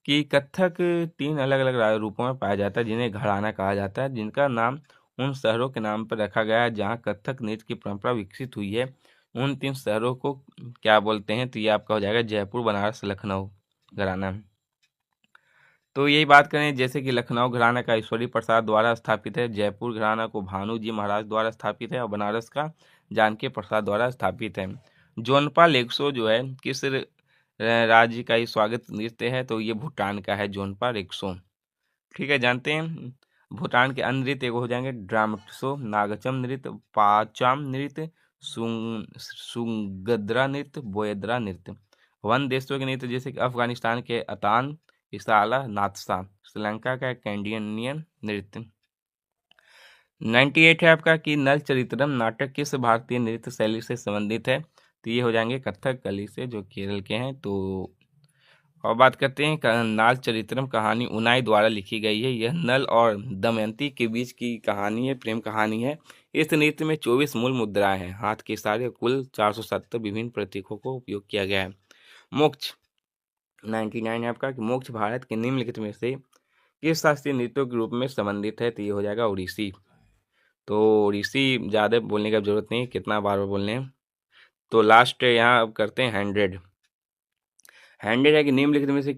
कि कथक 3 अलग अलग रूपों में पाया जाता है जिन्हें घराना कहा जाता है, जिनका नाम उन शहरों के नाम पर रखा गया है जहाँ कथक नृत्य की परंपरा विकसित हुई है। उन 3 शहरों को क्या बोलते हैं, तो ये आपका हो जाएगा जयपुर, बनारस, लखनऊ घराना। तो यही बात करें, जैसे कि लखनऊ घराना का ईश्वरी प्रसाद द्वारा स्थापित है, जयपुर घराना को भानु जी महाराज द्वारा स्थापित है और बनारस का जानकी प्रसाद द्वारा स्थापित है। जोनपा लेक्सो जो है किस राज्य का ही स्वागत नृत्य है, तो ये भूटान का है जोनपा लेक्सो। ठीक है, जानते हैं भूटान के अन्य नृत्य हो जाएंगे ड्रामटसो, नागचम नृत्य, पाचाम नृत्य, सुंगद्रा नृत्य, बोयद्रा नृत्य। वन देशों के नृत्य जैसे कि अफगानिस्तान के अतान, इसाला, नात्सा, श्रीलंका का कैंडियनियन नृत्य। 98 है आपका कि नल चरित्रम नाटक किस भारतीय नृत्य शैली से संबंधित है, तो ये हो जाएंगे कथकली से, जो केरल के हैं। तो और बात करते हैं नाल चरित्रम कहानी उनाई द्वारा लिखी गई है। यह नल और दमयंती के बीच की कहानी है, प्रेम कहानी है। इस नृत्य में 24 मूल मुद्राएं हैं, हाथ के इशारे, कुल 470 विभिन्न प्रतीकों को उपयोग किया गया है। मोक्ष 99 है आपका कि मोक्ष भारत के निम्नलिखित में से किस शास्त्रीय नृत्यों के रूप में संबंधित है, तो ये हो जाएगा ओडिसी। तो ओडिसी ज़्यादा बोलने की जरूरत नहीं, कितना बार बार बोलने हैं। तो लास्ट यहाँ अब करते हैं 100 है कि निम्नलिखित में से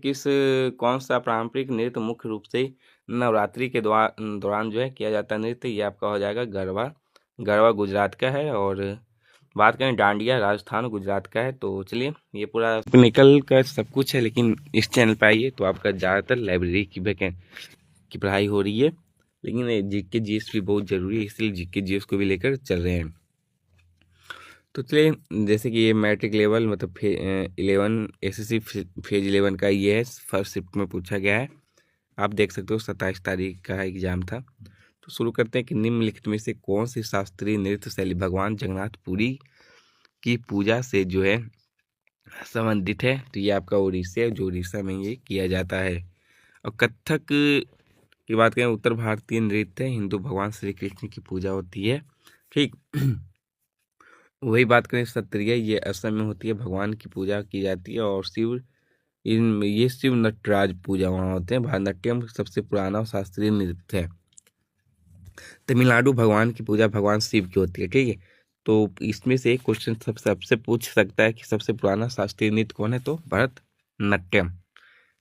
कौन सा पारंपरिक नृत्य मुख्य रूप से नवरात्रि के दौरान जो है किया जाता है नृत्य, ये आपका हो जाएगा गरबा। गरबा गुजरात का है। और बात करें डांडिया, राजस्थान गुजरात का है। तो चलिए, ये पूरा टेक्निकल का सब कुछ है, लेकिन इस चैनल पर आइए तो आपका ज़्यादातर लाइब्रेरी की पढ़ाई हो रही है, लेकिन जीके जीएस भी बहुत ज़रूरी है, इसलिए जीके जीएस को भी लेकर चल रहे हैं। तो चलिए, जैसे कि ये मैट्रिक लेवल मतलब 11 एसएससी फेज 11 का ये है, फर्स्ट शिफ्ट में पूछा गया है। आप देख सकते हो 27 तारीख का एग्जाम था। तो शुरू करते हैं कि निम्नलिखित में से कौन सी शास्त्रीय नृत्य शैली भगवान जगन्नाथ पुरी की पूजा से जो है संबंधित है, तो ये आपका उड़ीसा है, जो उड़ीसा में ये किया जाता है। और कथक की बात करें, उत्तर भारतीय नृत्य है, हिंदू भगवान श्री कृष्ण की पूजा होती है। ठीक वही बात करें सत्रिया, ये असम में होती है, भगवान की पूजा की जाती है और शिव इन ये शिव नटराज पूजा वहाँ होते हैं। भारतनाट्यम सबसे पुराना और शास्त्रीय नृत्य है। तमिलनाडु भगवान की पूजा भगवान शिव की होती है, ठीक है। तो इसमें से एक क्वेश्चन सबसे पूछ सकता है कि सबसे पुराना शास्त्रीय नृत्य कौन है, तो भरतनाट्यम।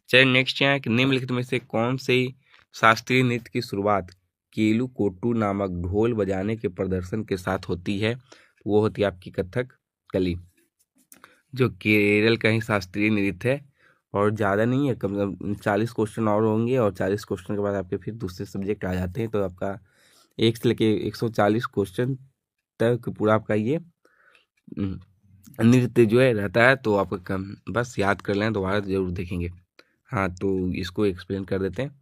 चलिए नेक्स्ट यहाँ है कि निम्नलिखित में से कौन से शास्त्रीय नृत्य की शुरुआत केलू कोटू नामक ढोल बजाने के प्रदर्शन के साथ होती है। वो होती है आपकी कथक कली, जो केरल का ही शास्त्रीय नृत्य है। और ज़्यादा नहीं है, कम से कम 40 क्वेश्चन और होंगे और 40 क्वेश्चन के बाद आपके फिर दूसरे सब्जेक्ट आ जाते हैं। तो आपका 1 से लेके 140 क्वेश्चन तक पूरा आपका ये नृत्य जो है रहता है। तो आपका कम बस याद कर लें, दोबारा जरूर देखेंगे। हाँ, तो इसको एक्सप्लेन कर देते हैं।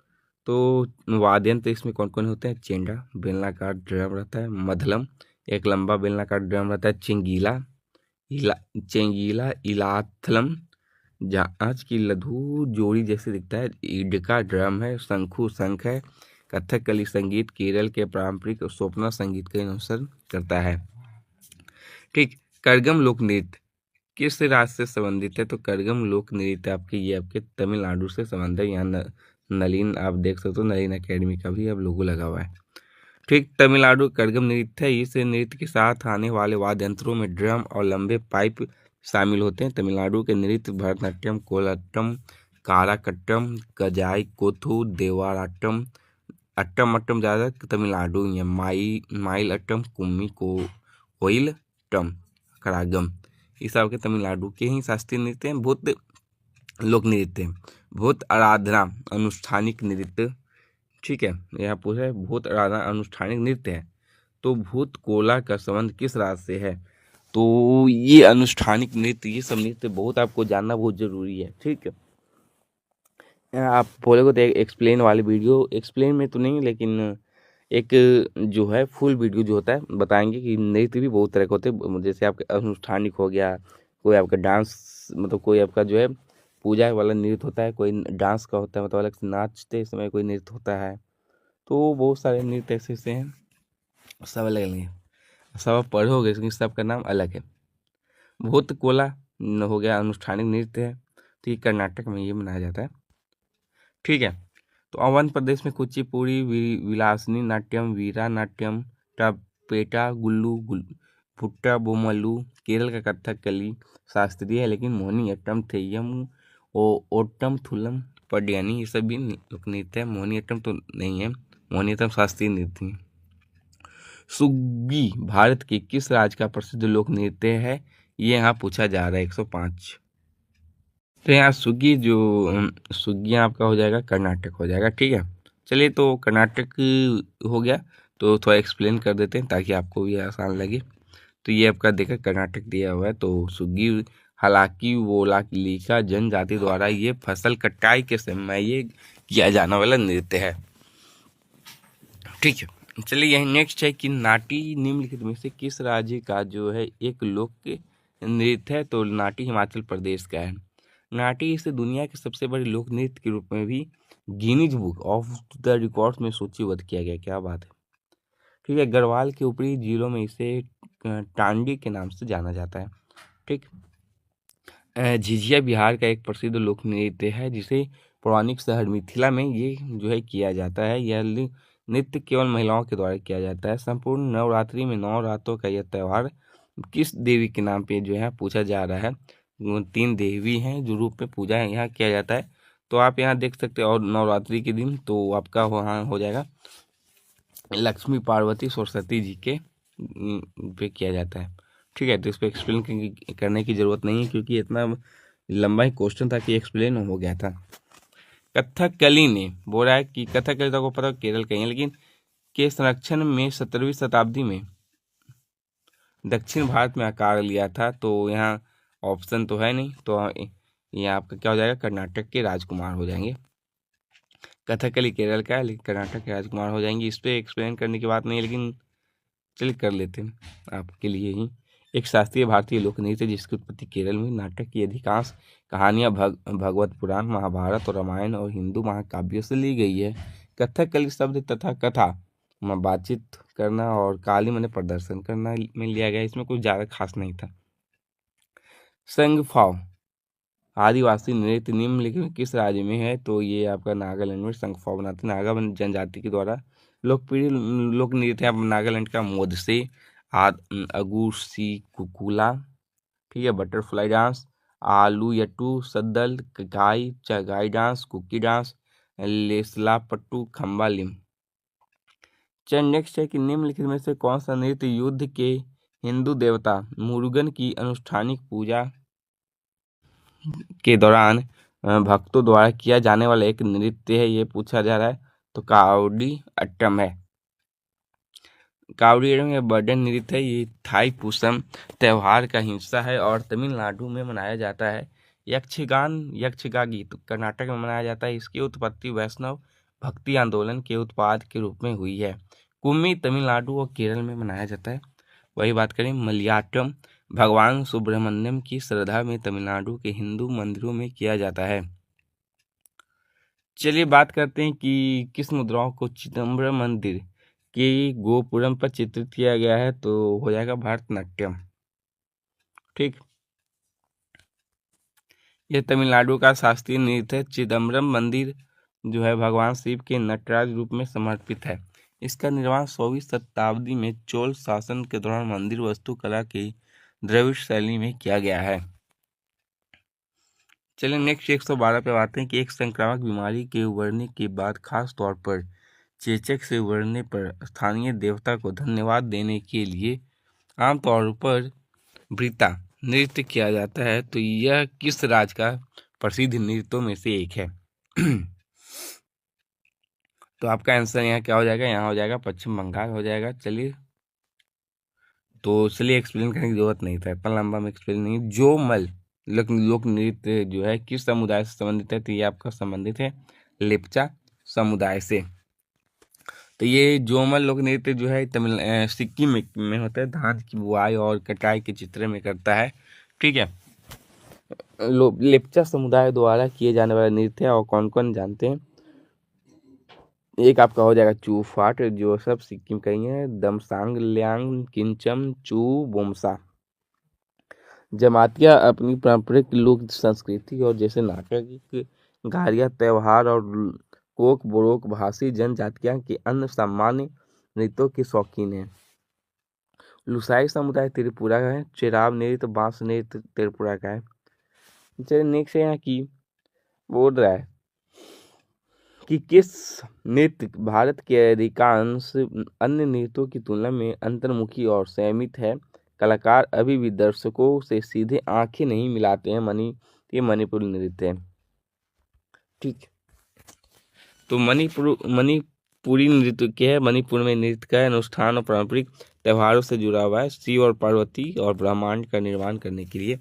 तो वाद्य यंत्र इसमें कौन कौन होते हैं, चेंडा बेलनाकार ड्रम रहता है, मधलम एक लंबा बेलनाकार ड्रम रहता है, चेंगीला इलाथलम जहाज की लघु जोड़ी जैसे दिखता है, ईडका ड्रम है, शंखु शंख है। कथकली संगीत केरल के पारंपरिक स्वप्न संगीत का अनुसरण करता है, ठीक। करगम लोक नृत्य किस राज्य से संबंधित है, तो करगम लोक नृत्य आपके तमिलनाडु से संबंधित है। यहाँ नलिन आप देख सकते हो, नलिन एकेडमी का भी अब लोगो लगा हुआ है, ठीक। तमिलनाडु करगम नृत्य है। इस नृत्य के साथ आने वाले वाद्य यंत्रों में ड्रम और लंबे पाइप शामिल होते हैं। तमिलनाडु के नृत्य भरतनाट्यम, कोलाट्टम, काराकट्टम, कजाई कोथू, देवाराट्टम, अट्टम अट्टम ज़्यादा तमिलनाडु है, माइल अट्टम, कुम्मी कोइलट्टम, करागम, ये सब के तमिलनाडु के ही शास्त्रीय नृत्य हैं। भूत लोक नृत्य, भूत आराधना अनुष्ठानिक नृत्य, ठीक है। यहाँ पूछा है भूत आराधना अनुष्ठानिक नृत्य है, तो भूत कोला का संबंध किस राज्य से है, तो ये अनुष्ठानिक नृत्य, ये सब नृत्य बहुत आपको जानना बहुत जरूरी है, ठीक है। आप बोलोगे तो एक्सप्लेन वाली वीडियो, एक्सप्लेन में तो नहीं लेकिन एक जो है फुल वीडियो जो होता है बताएंगे कि नृत्य भी बहुत तरह के होते हैं। जैसे आपका अनुष्ठानिक हो गया, कोई आपका डांस मतलब कोई आपका जो है पूजा वाला नृत्य होता है, कोई डांस का होता है मतलब अलग से नाचते समय कोई नृत्य होता है। तो बहुत सारे नृत्य ऐसे ऐसे हैं, सब अलग अलग हैं, सब आप पढ़ोगे लेकिन सबका नाम अलग है। भूत कोला हो गया अनुष्ठानिक नृत्य है, तो ये कर्नाटक में ये मनाया जाता है, ठीक है। तो आंध्र प्रदेश में कुचिपुड़ी, विलासनी नाट्यम, वीरा नाट्यम, टपेटा गुल्लू भुट्टा बोमल्लू। केरल का कथकली शास्त्रीय है लेकिन मोहिनी अट्टम, थेयम, ओट्टम थुलम, पडियानी ये सब भी लोक नृत्य है। मोहिनी अट्टम तो नहीं है, मोहिनी अट्टम शास्त्रीय नृत्य है। सुग्गी भारत के किस राज्य का प्रसिद्ध लोक नृत्य है, ये यहाँ पूछा जा रहा है 105। तो यहाँ सुग्गी आपका हो जाएगा कर्नाटक हो जाएगा, ठीक है। चलिए तो कर्नाटक हो गया, तो थोड़ा एक्सप्लेन कर देते हैं ताकि आपको भी आसान लगे। तो ये आपका देखा कर्नाटक दिया हुआ है। तो सुग्गी हालांकि वोलाकिलिका जनजाति द्वारा ये फसल कटाई के समय ये किया जाने वाला नृत्य है, ठीक है। चलिए यही नेक्स्ट है कि नाटी निम्नलिखित में से किस राज्य का जो है एक लोक नृत्य है, तो नाटी हिमाचल प्रदेश का है। नाटी इसे दुनिया के सबसे बड़े लोक नृत्य के रूप में भी Guinness book of the records में सूचीबद्ध किया गया, क्या बात है, ठीक है। गढ़वाल के ऊपरी जिलों में इसे टांडी के नाम से जाना जाता है, ठीक। झिझिया बिहार का एक प्रसिद्ध लोक नृत्य है जिसे पौराणिक शहर मिथिला में ये जो है किया जाता है। यह नृत्य केवल महिलाओं के द्वारा किया जाता है। संपूर्ण नवरात्रि में 9 रातों का यह त्यौहार किस देवी के नाम पे जो है पूछा जा रहा है। 3 देवी हैं जो रूप में पूजा यहाँ किया जाता है। तो आप यहाँ देख सकते हैं और नवरात्रि के दिन तो आपका वहाँ हो जाएगा लक्ष्मी पार्वती सरस्वती जी के पे किया जाता है, ठीक है। तो इस पर एक्सप्लेन करने की ज़रूरत नहीं है क्योंकि इतना लंबा ही क्वेश्चन था कि एक्सप्लेन हो गया था। कथकली ने बोल रहा है कि कथकली तो को पता केरल का ही है, लेकिन के संरक्षण में 17वीं शताब्दी में दक्षिण भारत में आकार लिया था। तो यहाँ ऑप्शन तो है नहीं, तो यहाँ आपका क्या हो जाएगा, कर्नाटक के राजकुमार हो जाएंगे। कथकली केरल का है लेकिन कर्नाटक के राजकुमार हो जाएंगे। इस पर एक्सप्लेन करने की बात नहीं है, लेकिन चलिए कर लेते हैं आपके लिए ही। एक शास्त्रीय भारतीय लोक नृत्य जिसकी उत्पत्ति केरल में। नाटक की अधिकांश कहानियाँ भगवत पुराण, महाभारत और रामायण और हिंदू महाकाव्यों से ली गई है। कथकली शब्द तथा कथा बातचीत करना और काली मैंने प्रदर्शन करना में लिया गया। इसमें कुछ ज़्यादा खास नहीं था। संगफाओ आदिवासी नृत्य निम्नलिखित में किस राज्य में है? तो ये आपका नागालैंड में संगफाओ बनाते हैं। नागा जनजाति के द्वारा लोकप्रिय लोक नृत्य है नागालैंड का मोदसे, अगुसी कुकुला, ठीक है, बटरफ्लाई डांस, आलू यट्टू, सद्दल, गाई चगाई डांस, कुकी डांस, लेसला पट्टू, खम्बा लिम। चल नेक्स्ट है कि निम्नलिखित में से कौन सा नृत्य युद्ध के हिंदू देवता मुरुगन की अनुष्ठानिक पूजा के दौरान भक्तों द्वारा किया जाने वाला एक नृत्य है? ये पूछा जा रहा है। तो कावड़ी अट्टम है। कावड़ी अट्टम बर्डन नृत्य है। ये थाईपुसम त्योहार का हिस्सा है और तमिलनाडु में मनाया जाता है। यक्षगा गीत कर्नाटक में मनाया जाता है। इसकी उत्पत्ति वैष्णव भक्ति आंदोलन के उत्पाद के रूप में हुई है। कुम्मी तमिलनाडु और केरल में मनाया जाता है। वही बात करें मलयाटम भगवान सुब्रमण्यम की श्रद्धा में तमिलनाडु के हिंदू मंदिरों में किया जाता है। चलिए बात करते हैं कि किस मुद्राओं को चिदम्बरम मंदिर के गोपुरम पर चित्रित किया गया है? तो हो जाएगा भरतनाट्यम। ठीक, यह तमिलनाडु का शास्त्रीय नृत्य है। चिदम्बरम मंदिर जो है भगवान शिव के नटराज रूप में समर्पित है। इसका निर्माण 16वीं शताब्दी में चोल शासन के दौरान मंदिर वास्तुकला की द्रविड़ शैली में किया गया है। चलिए नेक्स्ट 112 पे आते हैं कि एक संक्रामक बीमारी के उभरने के बाद खास तौर पर चेचक से उभरने पर स्थानीय देवता को धन्यवाद देने के लिए आमतौर पर वृता नृत्य किया जाता है। तो यह किस राज्य का प्रसिद्ध नृत्यों में से एक है? तो आपका आंसर यहाँ क्या हो जाएगा? यहाँ हो जाएगा पश्चिम बंगाल हो जाएगा। चलिए एक्सप्लेन करने की जरूरत नहीं था, इतना लंबा में एक्सप्लेन नहीं। जो मल लोक नृत्य जो है किस समुदाय से संबंधित है? तो ये आपका संबंधित है लेप्चा समुदाय से। तो ये जोमल लोक नृत्य जो है सिक्किम में होता है। धान की बुआई और कटाई के चित्र में करता है। ठीक है, लेप्चा समुदाय द्वारा किए जाने वाला नृत्य और कौन कौन जानते हैं? एक आपका हो जाएगा चूफाट जो सब सिक्किम का ही है। दमसांग ल्यांग किंचम चू बोमसा। जमातियां अपनी पारंपरिक लोक संस्कृति और जैसे नाटक घारिया त्योहार और कोक बोरोक भाषी जनजातियां के अन्य सामान्य नृत्यों के शौकीन हैं। लुसाई समुदाय त्रिपुरा का है। चेराव नृत्य बांस नृत्य त्रिपुरा का है। चलिए नेक्स्ट है यहाँ की बोल रहा है कि किस नृत्य भारत के अधिकांश अन्य नृत्यों की तुलना में अंतर्मुखी और संयमित है? कलाकार अभी भी दर्शकों से सीधे आंखें नहीं मिलाते हैं। ये मणिपुरी नृत्य है। ठीक, तो मणिपुरी नृत्य क्या है? मणिपुर में नृत्य का अनुष्ठान और पारंपरिक त्योहारों से जुड़ा हुआ है। शिव और पार्वती और ब्रह्मांड का निर्माण करने के लिए।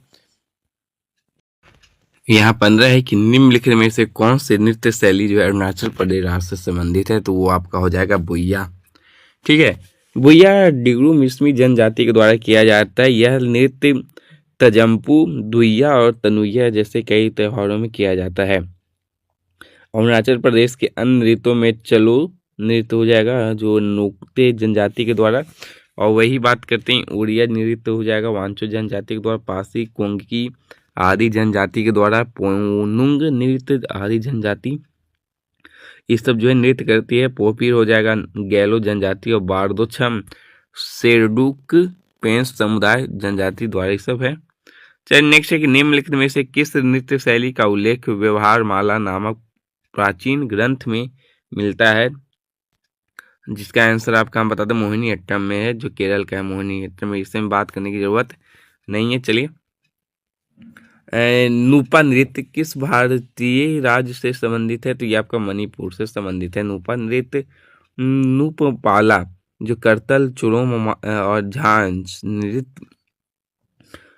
यहाँ 15 है कि निम्नलिखित में से कौन से नृत्य शैली जो है अरुणाचल प्रदेश राज्य से संबंधित है? तो वो आपका हो जाएगा बुइया। ठीक है, बुइया डिगरू मिसमी जनजाति के द्वारा किया जाता है। यह नृत्य तजम्पू दुइया और तनुइया जैसे कई त्योहारों में किया जाता है। अरुणाचल प्रदेश के अन्य नृत्यों में चलो नृत्य हो जाएगा जो नोक्ते जनजाति के द्वारा। और वही बात करते हैं उड़िया नृत्य हो जाएगा वांचो जनजाति के द्वारा। पासी कोंगकी आदि जनजाति के द्वारा। पोनुंग नृत्य आदि जनजाति ये सब जो है नृत्य करती है। पोपीर हो जाएगा गैलो जनजाति और बारदोछम शेरडुक पेंस समुदाय जनजाति द्वारा ये सब है। चलिए नेक्स्ट है कि निम्नलिखित में से किस नृत्य शैली का उल्लेख व्यवहार माला नामक प्राचीन ग्रंथ में मिलता है? जिसका आंसर आपका हम बता दें मोहिनी अट्टम में है जो केरल का है। मोहिनी अट्टम में इससे बात करने की जरूरत नहीं है। चलिए नूपा नृत्य किस भारतीय राज्य से संबंधित है? तो ये आपका मणिपुर से संबंधित है। नूपा नृत्य नूपपाला जो करतल चुरोम और झांझ नृत्य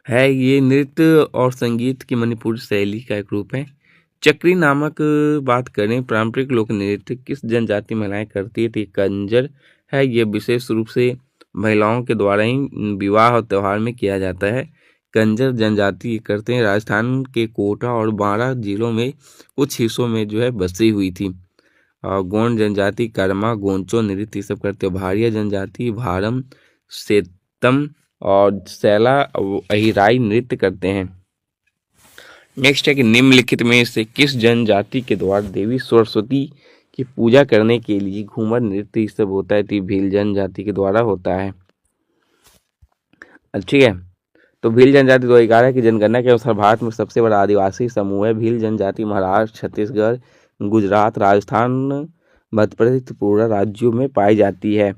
है। ये नृत्य और संगीत की मणिपुरी शैली का एक रूप है। चक्री नामक बात करें पारंपरिक लोक नृत्य किस जनजाति महिलाएं करती है? तो ये कंजर है। ये विशेष रूप से महिलाओं के द्वारा ही विवाह और त्यौहार में किया जाता है। कंजर जनजाति करते हैं। राजस्थान के कोटा और बारां जिलों में कुछ हिस्सों में जो है बसी हुई थी। और गोंड जनजाति कर्मा गोंचो नृत्य ये सब करते हैं। भारिया जनजाति भारम सेतम और सैला अहिराई नृत्य करते हैं। नेक्स्ट है कि निम्नलिखित में से किस जनजाति के द्वारा देवी सरस्वती की पूजा करने के लिए घूमर नृत्य ये सब होता है? तो ये भील जनजाति के द्वारा होता है। ठीक है, तो भील जनजाति 2011 की जनगणना के अनुसार भारत में सबसे बड़ा आदिवासी समूह है भील जनजाति। महाराष्ट्र, छत्तीसगढ़, गुजरात, राजस्थान, मध्य प्रदेश, त्रिपुरा राज्यों में पाई जाती है।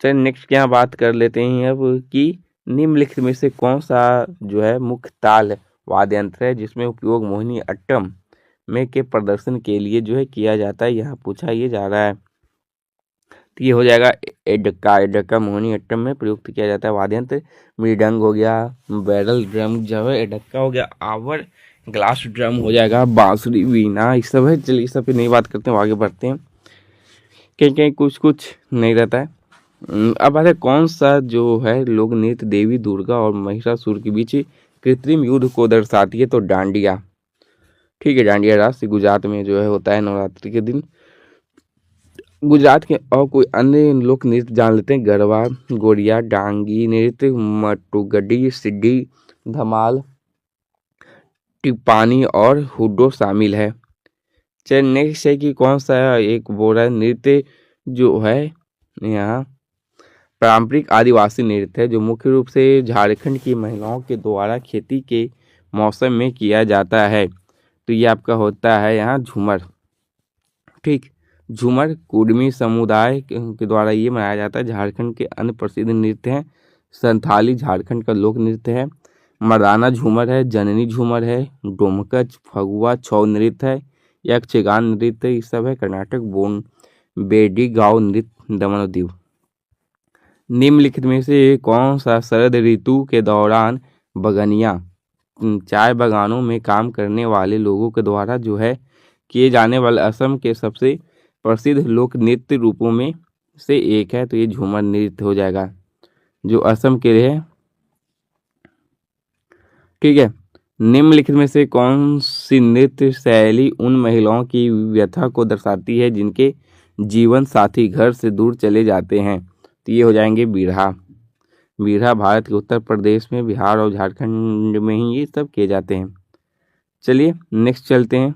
चलिए नेक्स्ट यहाँ बात कर लेते हैं अब कि निम्नलिखित में से कौन सा जो है मुख्य ताल वाद्य यंत्र है जिसमें उपयोग मोहिनी अट्टम में के प्रदर्शन के लिए जो है किया जाता है, यहाँ पूछा ये जा रहा है। तो ये हो जाएगा एडक्का। एडक्का मोहिनी अट्टम में प्रयुक्त किया जाता है वाद्य यंत्र। मृदंग हो गया, बैरल ड्रम जो है, एडक्का हो गया, आवर ग्लास ड्रम हो जाएगा, बांसुरी, वीणा ये सब है। चलिए इस सब पे नहीं बात करते हैं, आगे बढ़ते हैं। कहीं कहीं कुछ कुछ नहीं रहता है। अब बात है कौन सा जो है लोक नृत्य देवी दुर्गा और महिषासुर के बीच कृत्रिम युद्ध को दर्शाती है? तो डांडिया। ठीक है, डांडिया रास गुजरात में जो है होता है नवरात्रि के दिन। गुजरात के और कोई अन्य लोक नृत्य जान लेते हैं। गरबा, गोरिया, डांगी नृत्य, मटुगडी, सिड्डी, धमाल, टिप्पानी और हुड्डो शामिल है। चलिए नेक्स्ट है कि कौन सा एक बोरा नृत्य जो है यहाँ पारंपरिक आदिवासी नृत्य है जो मुख्य रूप से झारखंड की महिलाओं के द्वारा खेती के मौसम में किया जाता है। तो ये आपका होता है यहाँ झूमर। ठीक, झूमर कुडमी समुदाय के द्वारा ये मनाया जाता है। झारखंड के अन्य प्रसिद्ध नृत्य हैं संथाली झारखंड का लोक नृत्य है, मर्दाना झूमर है, जननी झूमर है, डोमकच, फगुआ, छौ नृत्य है, यक्षगान नृत्य ये सब है। कर्नाटक बोन बेडी गांव नृत्य दमन और दीव। निम्नलिखित में से कौन सा शरद ऋतु के दौरान बगनिया चाय बागानों में काम करने वाले लोगों के द्वारा जो है किए जाने वाले असम के सबसे प्रसिद्ध लोक नृत्य रूपों में से एक है? तो ये झूमर नृत्य हो जाएगा जो असम के लिए है। ठीक है, निम्नलिखित में से कौन सी नृत्य शैली उन महिलाओं की व्यथा को दर्शाती है जिनके जीवन साथी घर से दूर चले जाते हैं? तो ये हो जाएंगे बिरहा। बिरहा भारत के उत्तर प्रदेश में, बिहार और झारखंड में ही ये सब किए जाते हैं। चलिए नेक्स्ट चलते हैं।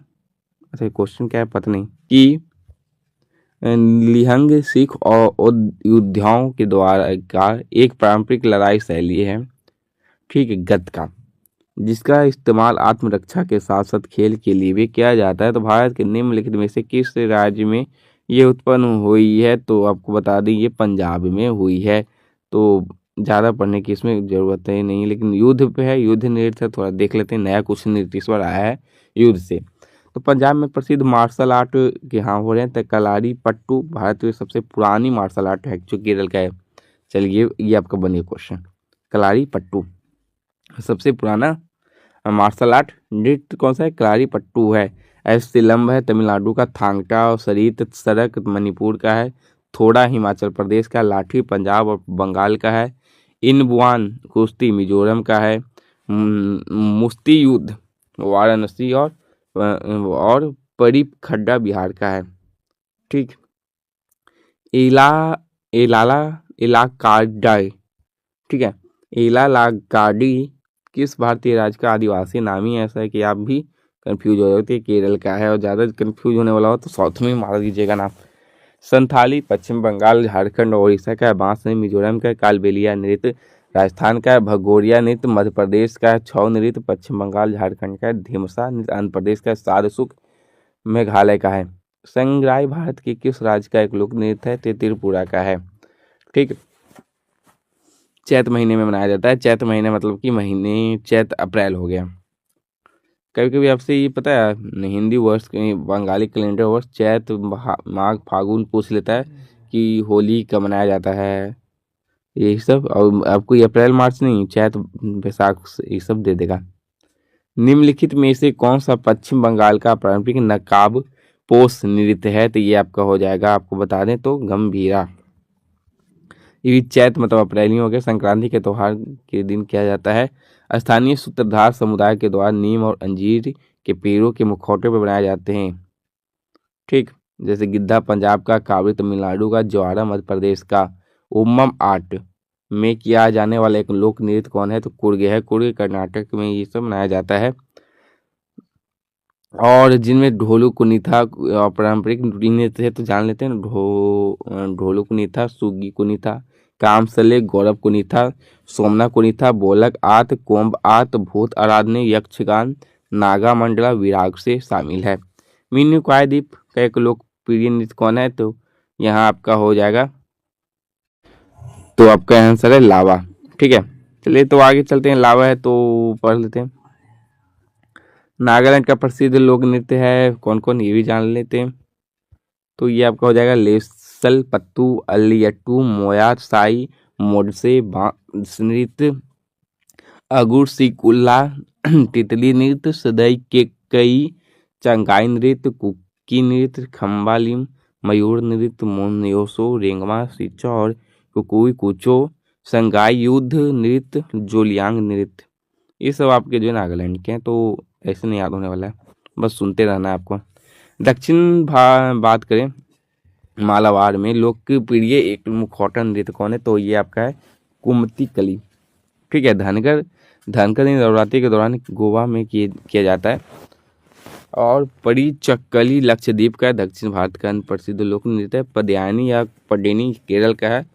अच्छा क्वेश्चन क्या है पता नहीं। कि निहंग सिख और योद्धाओं के द्वारा का एक पारंपरिक लड़ाई शैली है, ठीक है, गतका, जिसका इस्तेमाल आत्मरक्षा के साथ साथ खेल के लिए भी किया जाता है। तो भारत के निम्नलिखित में से किस राज्य में ये उत्पन्न हुई है? तो आपको बता दें ये पंजाब में हुई है। तो ज़्यादा पढ़ने की इसमें ज़रूरत है नहीं, लेकिन युद्ध पे है, युद्ध नृत्य थोड़ा देख लेते हैं। नया कुछ नृत्य इस बार आया है युद्ध से। तो पंजाब में प्रसिद्ध मार्शल आर्ट के यहाँ हो रहे हैं। तो कलारी पट्टू भारत में सबसे पुरानी मार्शल आर्ट है जो केरल का है। चलिए ये आपका बनिए क्वेश्चन। कलारी पट्टू सबसे पुराना मार्शल आर्ट नृत्य कौन सा है? कलारी पट्टू है। सिलंब है तमिलनाडु का, थांगटा और सरीत सरक मणिपुर का है, थोड़ा हिमाचल प्रदेश का, लाठी पंजाब और बंगाल का है, इनबुआन कुश्ती मिजोरम का है, मुश्ती युद्ध वाराणसी और परी खड्डा बिहार का है। ठीक, इलाकाडी, ठीक है, इलाकाडी किस भारतीय राज्य का आदिवासी नाम ही ऐसा है कि आप भी कंफ्यूज हो जाते हैं? केरल का है। और ज़्यादा कंफ्यूज होने वाला हो तो साउथ में मार दीजिएगा नाम। संथाली पश्चिम बंगाल, झारखंड और उड़ीसा का है। बांसुरी मिजोरम का है। कालबेलिया नृत्य राजस्थान का है। भगोरिया नृत्य मध्य प्रदेश का है। छौ नृत्य पश्चिम बंगाल झारखंड का है। धिमसा नृत्य आंध्र प्रदेश का है। साधसुख मेघालय का है। संग्राई भारत के किस राज्य का एक लोक नृत्य है? तो त्रिपुरा का है। ठीक, चैत महीने में मनाया जाता है। चैत महीने मतलब कि महीने चैत अप्रैल हो गया। कभी कभी आपसे ये पता है हिंदी वर्ष बंगाली कैलेंडर वर्ष चैत माघ फागुन पूछ लेता है कि होली कब मनाया जाता है, यही सब। और आपको ये अप्रैल मार्च नहीं, चैत बैसाख ये सब दे देगा। निम्नलिखित में से कौन सा पश्चिम बंगाल का पारंपरिक नकाब पोष नृत्य है? तो ये आपका हो जाएगा, आपको बता दें तो गंभीरा। ये चैत मतलब अप्रैल ही हो गया। संक्रांति के त्यौहार के दिन किया जाता है। स्थानीय सूत्रधार समुदाय के द्वारा नीम और अंजीर के पेड़ों के मुखौटे पर बनाए जाते हैं। ठीक, जैसे गिद्धा पंजाब का, कावड़ी तमिलनाडु का, ज्वारा मध्य प्रदेश का। उम्मम आर्ट में किया जाने वाला एक लोक नृत्य कौन है? तो कुर्गे है। कुर्गे कर्नाटक में ये सब मनाया जाता है। और जिनमें ढोलू कुनीथा पारंपरिक नृत्य है तो जान लेते हैं। ढोलू कुनीथा, सुगी कुनीथा, कामसले, गौरव कुनीथा, सोमना कुनीथा, बोलक आत, कोम्ब आत, भूत आराधने, यक्षगान, नागा मंडला विराग से शामिल है। मीनू द्वीप का एक लोकप्रिय नृत्य कौन है? तो यहाँ आपका हो जाएगा, तो आपका आंसर है लावा। ठीक है, चलिए तो आगे चलते हैं। लावा है तो पढ़ लेते हैं। नागालैंड का प्रसिद्ध लोक नृत्य है कौन कौन, ये भी जान लेते हैं। तो ये आपका हो जाएगा लेसल पत्तू, अलियट्टू, मोयार साई, मोडसे, बांस नृत्य, अगुर सिकुल्ला, तितली नृत्य, सदई के कई, चंगाई नृत्य, कुकी नृत्य, खम्बालिम, मयूर नृत्य, मोन्योसो, रेंगमा सिचा और कुकुई कुचो, संगाई युद्ध नृत्य, जोलियांग नृत्य। ये सब आपके जो है नागालैंड के हैं, तो ऐसे नहीं याद होने वाला है, बस सुनते रहना है आपको। दक्षिण बात करें मालाबार में लोकप्रिय एक मुखौटा नृत्य कौन है? तो ये आपका है कुमती कली। ठीक है, धनकर नवरात्रि के दौरान गोवा में किया जाता है। और परीचक्कली लक्षद्वीप का है, दक्षिण भारत का प्रसिद्ध लोक नृत्य है। पदयानी या पडेनी केरल का है।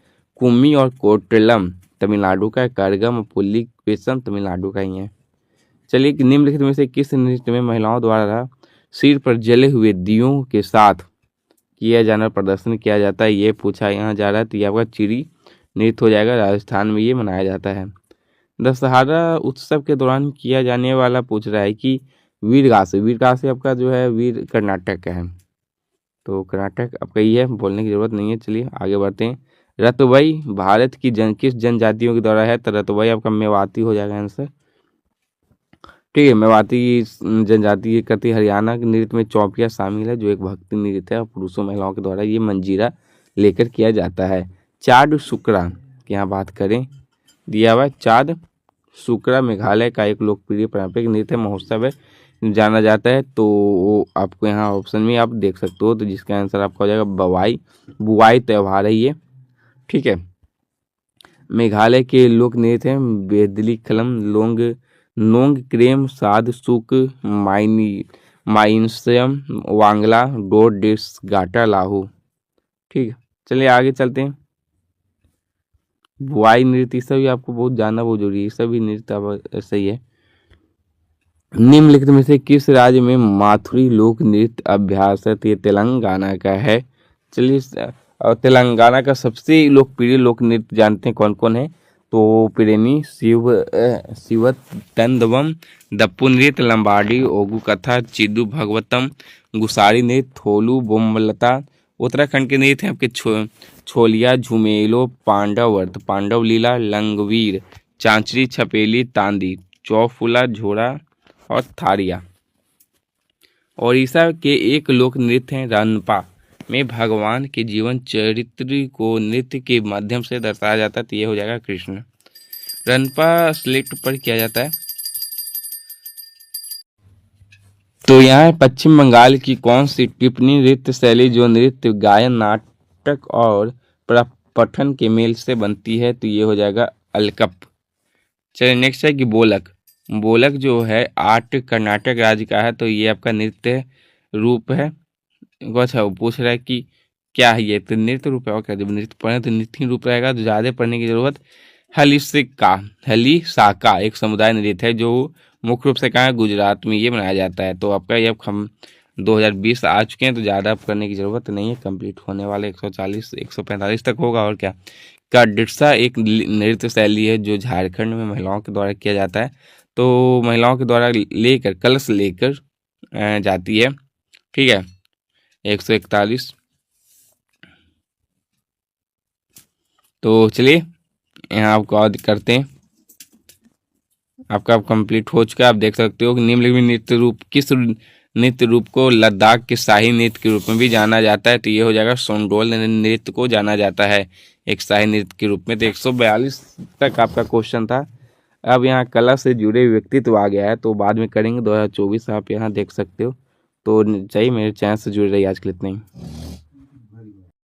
कुम्मी और कोटलम तमिलनाडु का है। करगम और पुल्ली पेशम तमिलनाडु का ही है। चलिए, निम्नलिखित में से किस नृत्य में महिलाओं द्वारा सिर पर जले हुए दियों के साथ किया जाना प्रदर्शन किया जाता है? ये पूछा यहाँ जा रहा है, तो ये आपका चिरी नृत्य हो जाएगा। राजस्थान में ये मनाया जाता है। दशहरा उत्सव के दौरान किया जाने वाला पूछ रहा है कि वीरगासे आपका जो है वीर कर्नाटक का है, तो कर्नाटक आपका ये है, बोलने की जरूरत नहीं है। चलिए आगे बढ़ते हैं। रतुवई भारत की किस जनजातियों के द्वारा है? तो रतुवई आपका मेवाती हो जाएगा आंसर। ठीक है, मेवाती जनजाति करती हरियाणा के नृत्य में चौपिया शामिल है, जो एक भक्ति नृत्य है और पुरुषों महिलाओं के द्वारा ये मंजीरा लेकर किया जाता है। चाड शुक्रा की यहाँ बात करें, दिया हुआ चाद शुक्रा मेघालय का एक लोकप्रिय पारंपरिक नृत्य महोत्सव है, जाना जाता है। तो आपको यहाँ ऑप्शन में आप देख सकते हो, तो जिसका आंसर आपका हो जाएगा बुआई त्यौहार है ये। ठीक है, मेघालय के लोक नृत्य हैं बेदली खलम, नोंग क्रेम, साध सुक, माइनसम, वांगला, डोर डिस गाटा लाहू। ठीक है, चलिए आगे चलते हैं। बुआई नृत्य सभी आपको बहुत जानना बहुत जरूरी है, सभी नृत्य सही है। निम्नलिखित में से किस राज्य में माथुरी लोक नृत्य अभ्यास है? तो ये तेलंगाना का है। चलिए, और तेलंगाना का सबसे लोकप्रिय लोक नृत्य जानते हैं कौन कौन है? तो पिरेनी, शिवतंदवम, दप्पू नृत्य, लंबाडी, ओगू कथा, चिदू भगवतम, गुसारी नृत्य, थोलू, बोमलता। उत्तराखंड के नृत्य हैं आपके छोलिया, झुमेलो, पांडव लीला, लंगवीर, चांचरी, छपेली, तांदी, चौफुला, झोड़ा और थारिया। ओडिशा के एक लोक नृत्य है रनपा में भगवान के जीवन चरित्र को नृत्य के माध्यम से दर्शाया जाता है, तो ये हो जाएगा कृष्ण। रनपा स्लेट पर किया जाता है। तो यहाँ पश्चिम बंगाल की कौन सी टिप्पणी नृत्य शैली जो नृत्य, गायन, नाटक और पठन के मेल से बनती है? तो ये हो जाएगा अलकप। चलिए नेक्स्ट है कि बोलक जो है आर्ट कर्नाटक राज्य का है, तो ये आपका नृत्य रूप है। अच्छा, वो पूछ रहा है कि क्या है ये, तो नृत्य रूप है। और क्या, जब नृत्य पढ़े तो नृत्य रूप रहेगा, तो ज़्यादा पढ़ने की जरूरत। हलीसाका एक समुदाय नृत्य है जो मुख्य रूप से कहाँ है? गुजरात में ये मनाया जाता है। तो आपका ये हम 2020 आ चुके हैं, तो ज़्यादा करने की ज़रूरत नहीं है, कंप्लीट होने वाले 140 145 तक होगा। और क्या, काडिस्सा एक नृत्य शैली है जो झारखंड में महिलाओं के द्वारा किया जाता है। तो महिलाओं के द्वारा कलश लेकर जाती है। ठीक है, 141। तो चलिए यहाँ आपको और करते हैं। आपका अब कंप्लीट हो चुका है। आप देख सकते हो कि निम्नलिखित नृत्य रूप किस नृत्य रूप को लद्दाख के शाही नृत्य के रूप में भी जाना जाता है? तो ये हो जाएगा सोंडोल नृत्य को जाना जाता है एक शाही नृत्य के रूप में। तो 142 तक आपका क्वेश्चन था। अब यहाँ कला से जुड़े व्यक्तित्व आ गया है, तो बाद में करेंगे 2024 आप यहाँ देख सकते हो। तो चाहिए मेरे चैनल से जुड़े रहिए। आज के लिए इतना ही।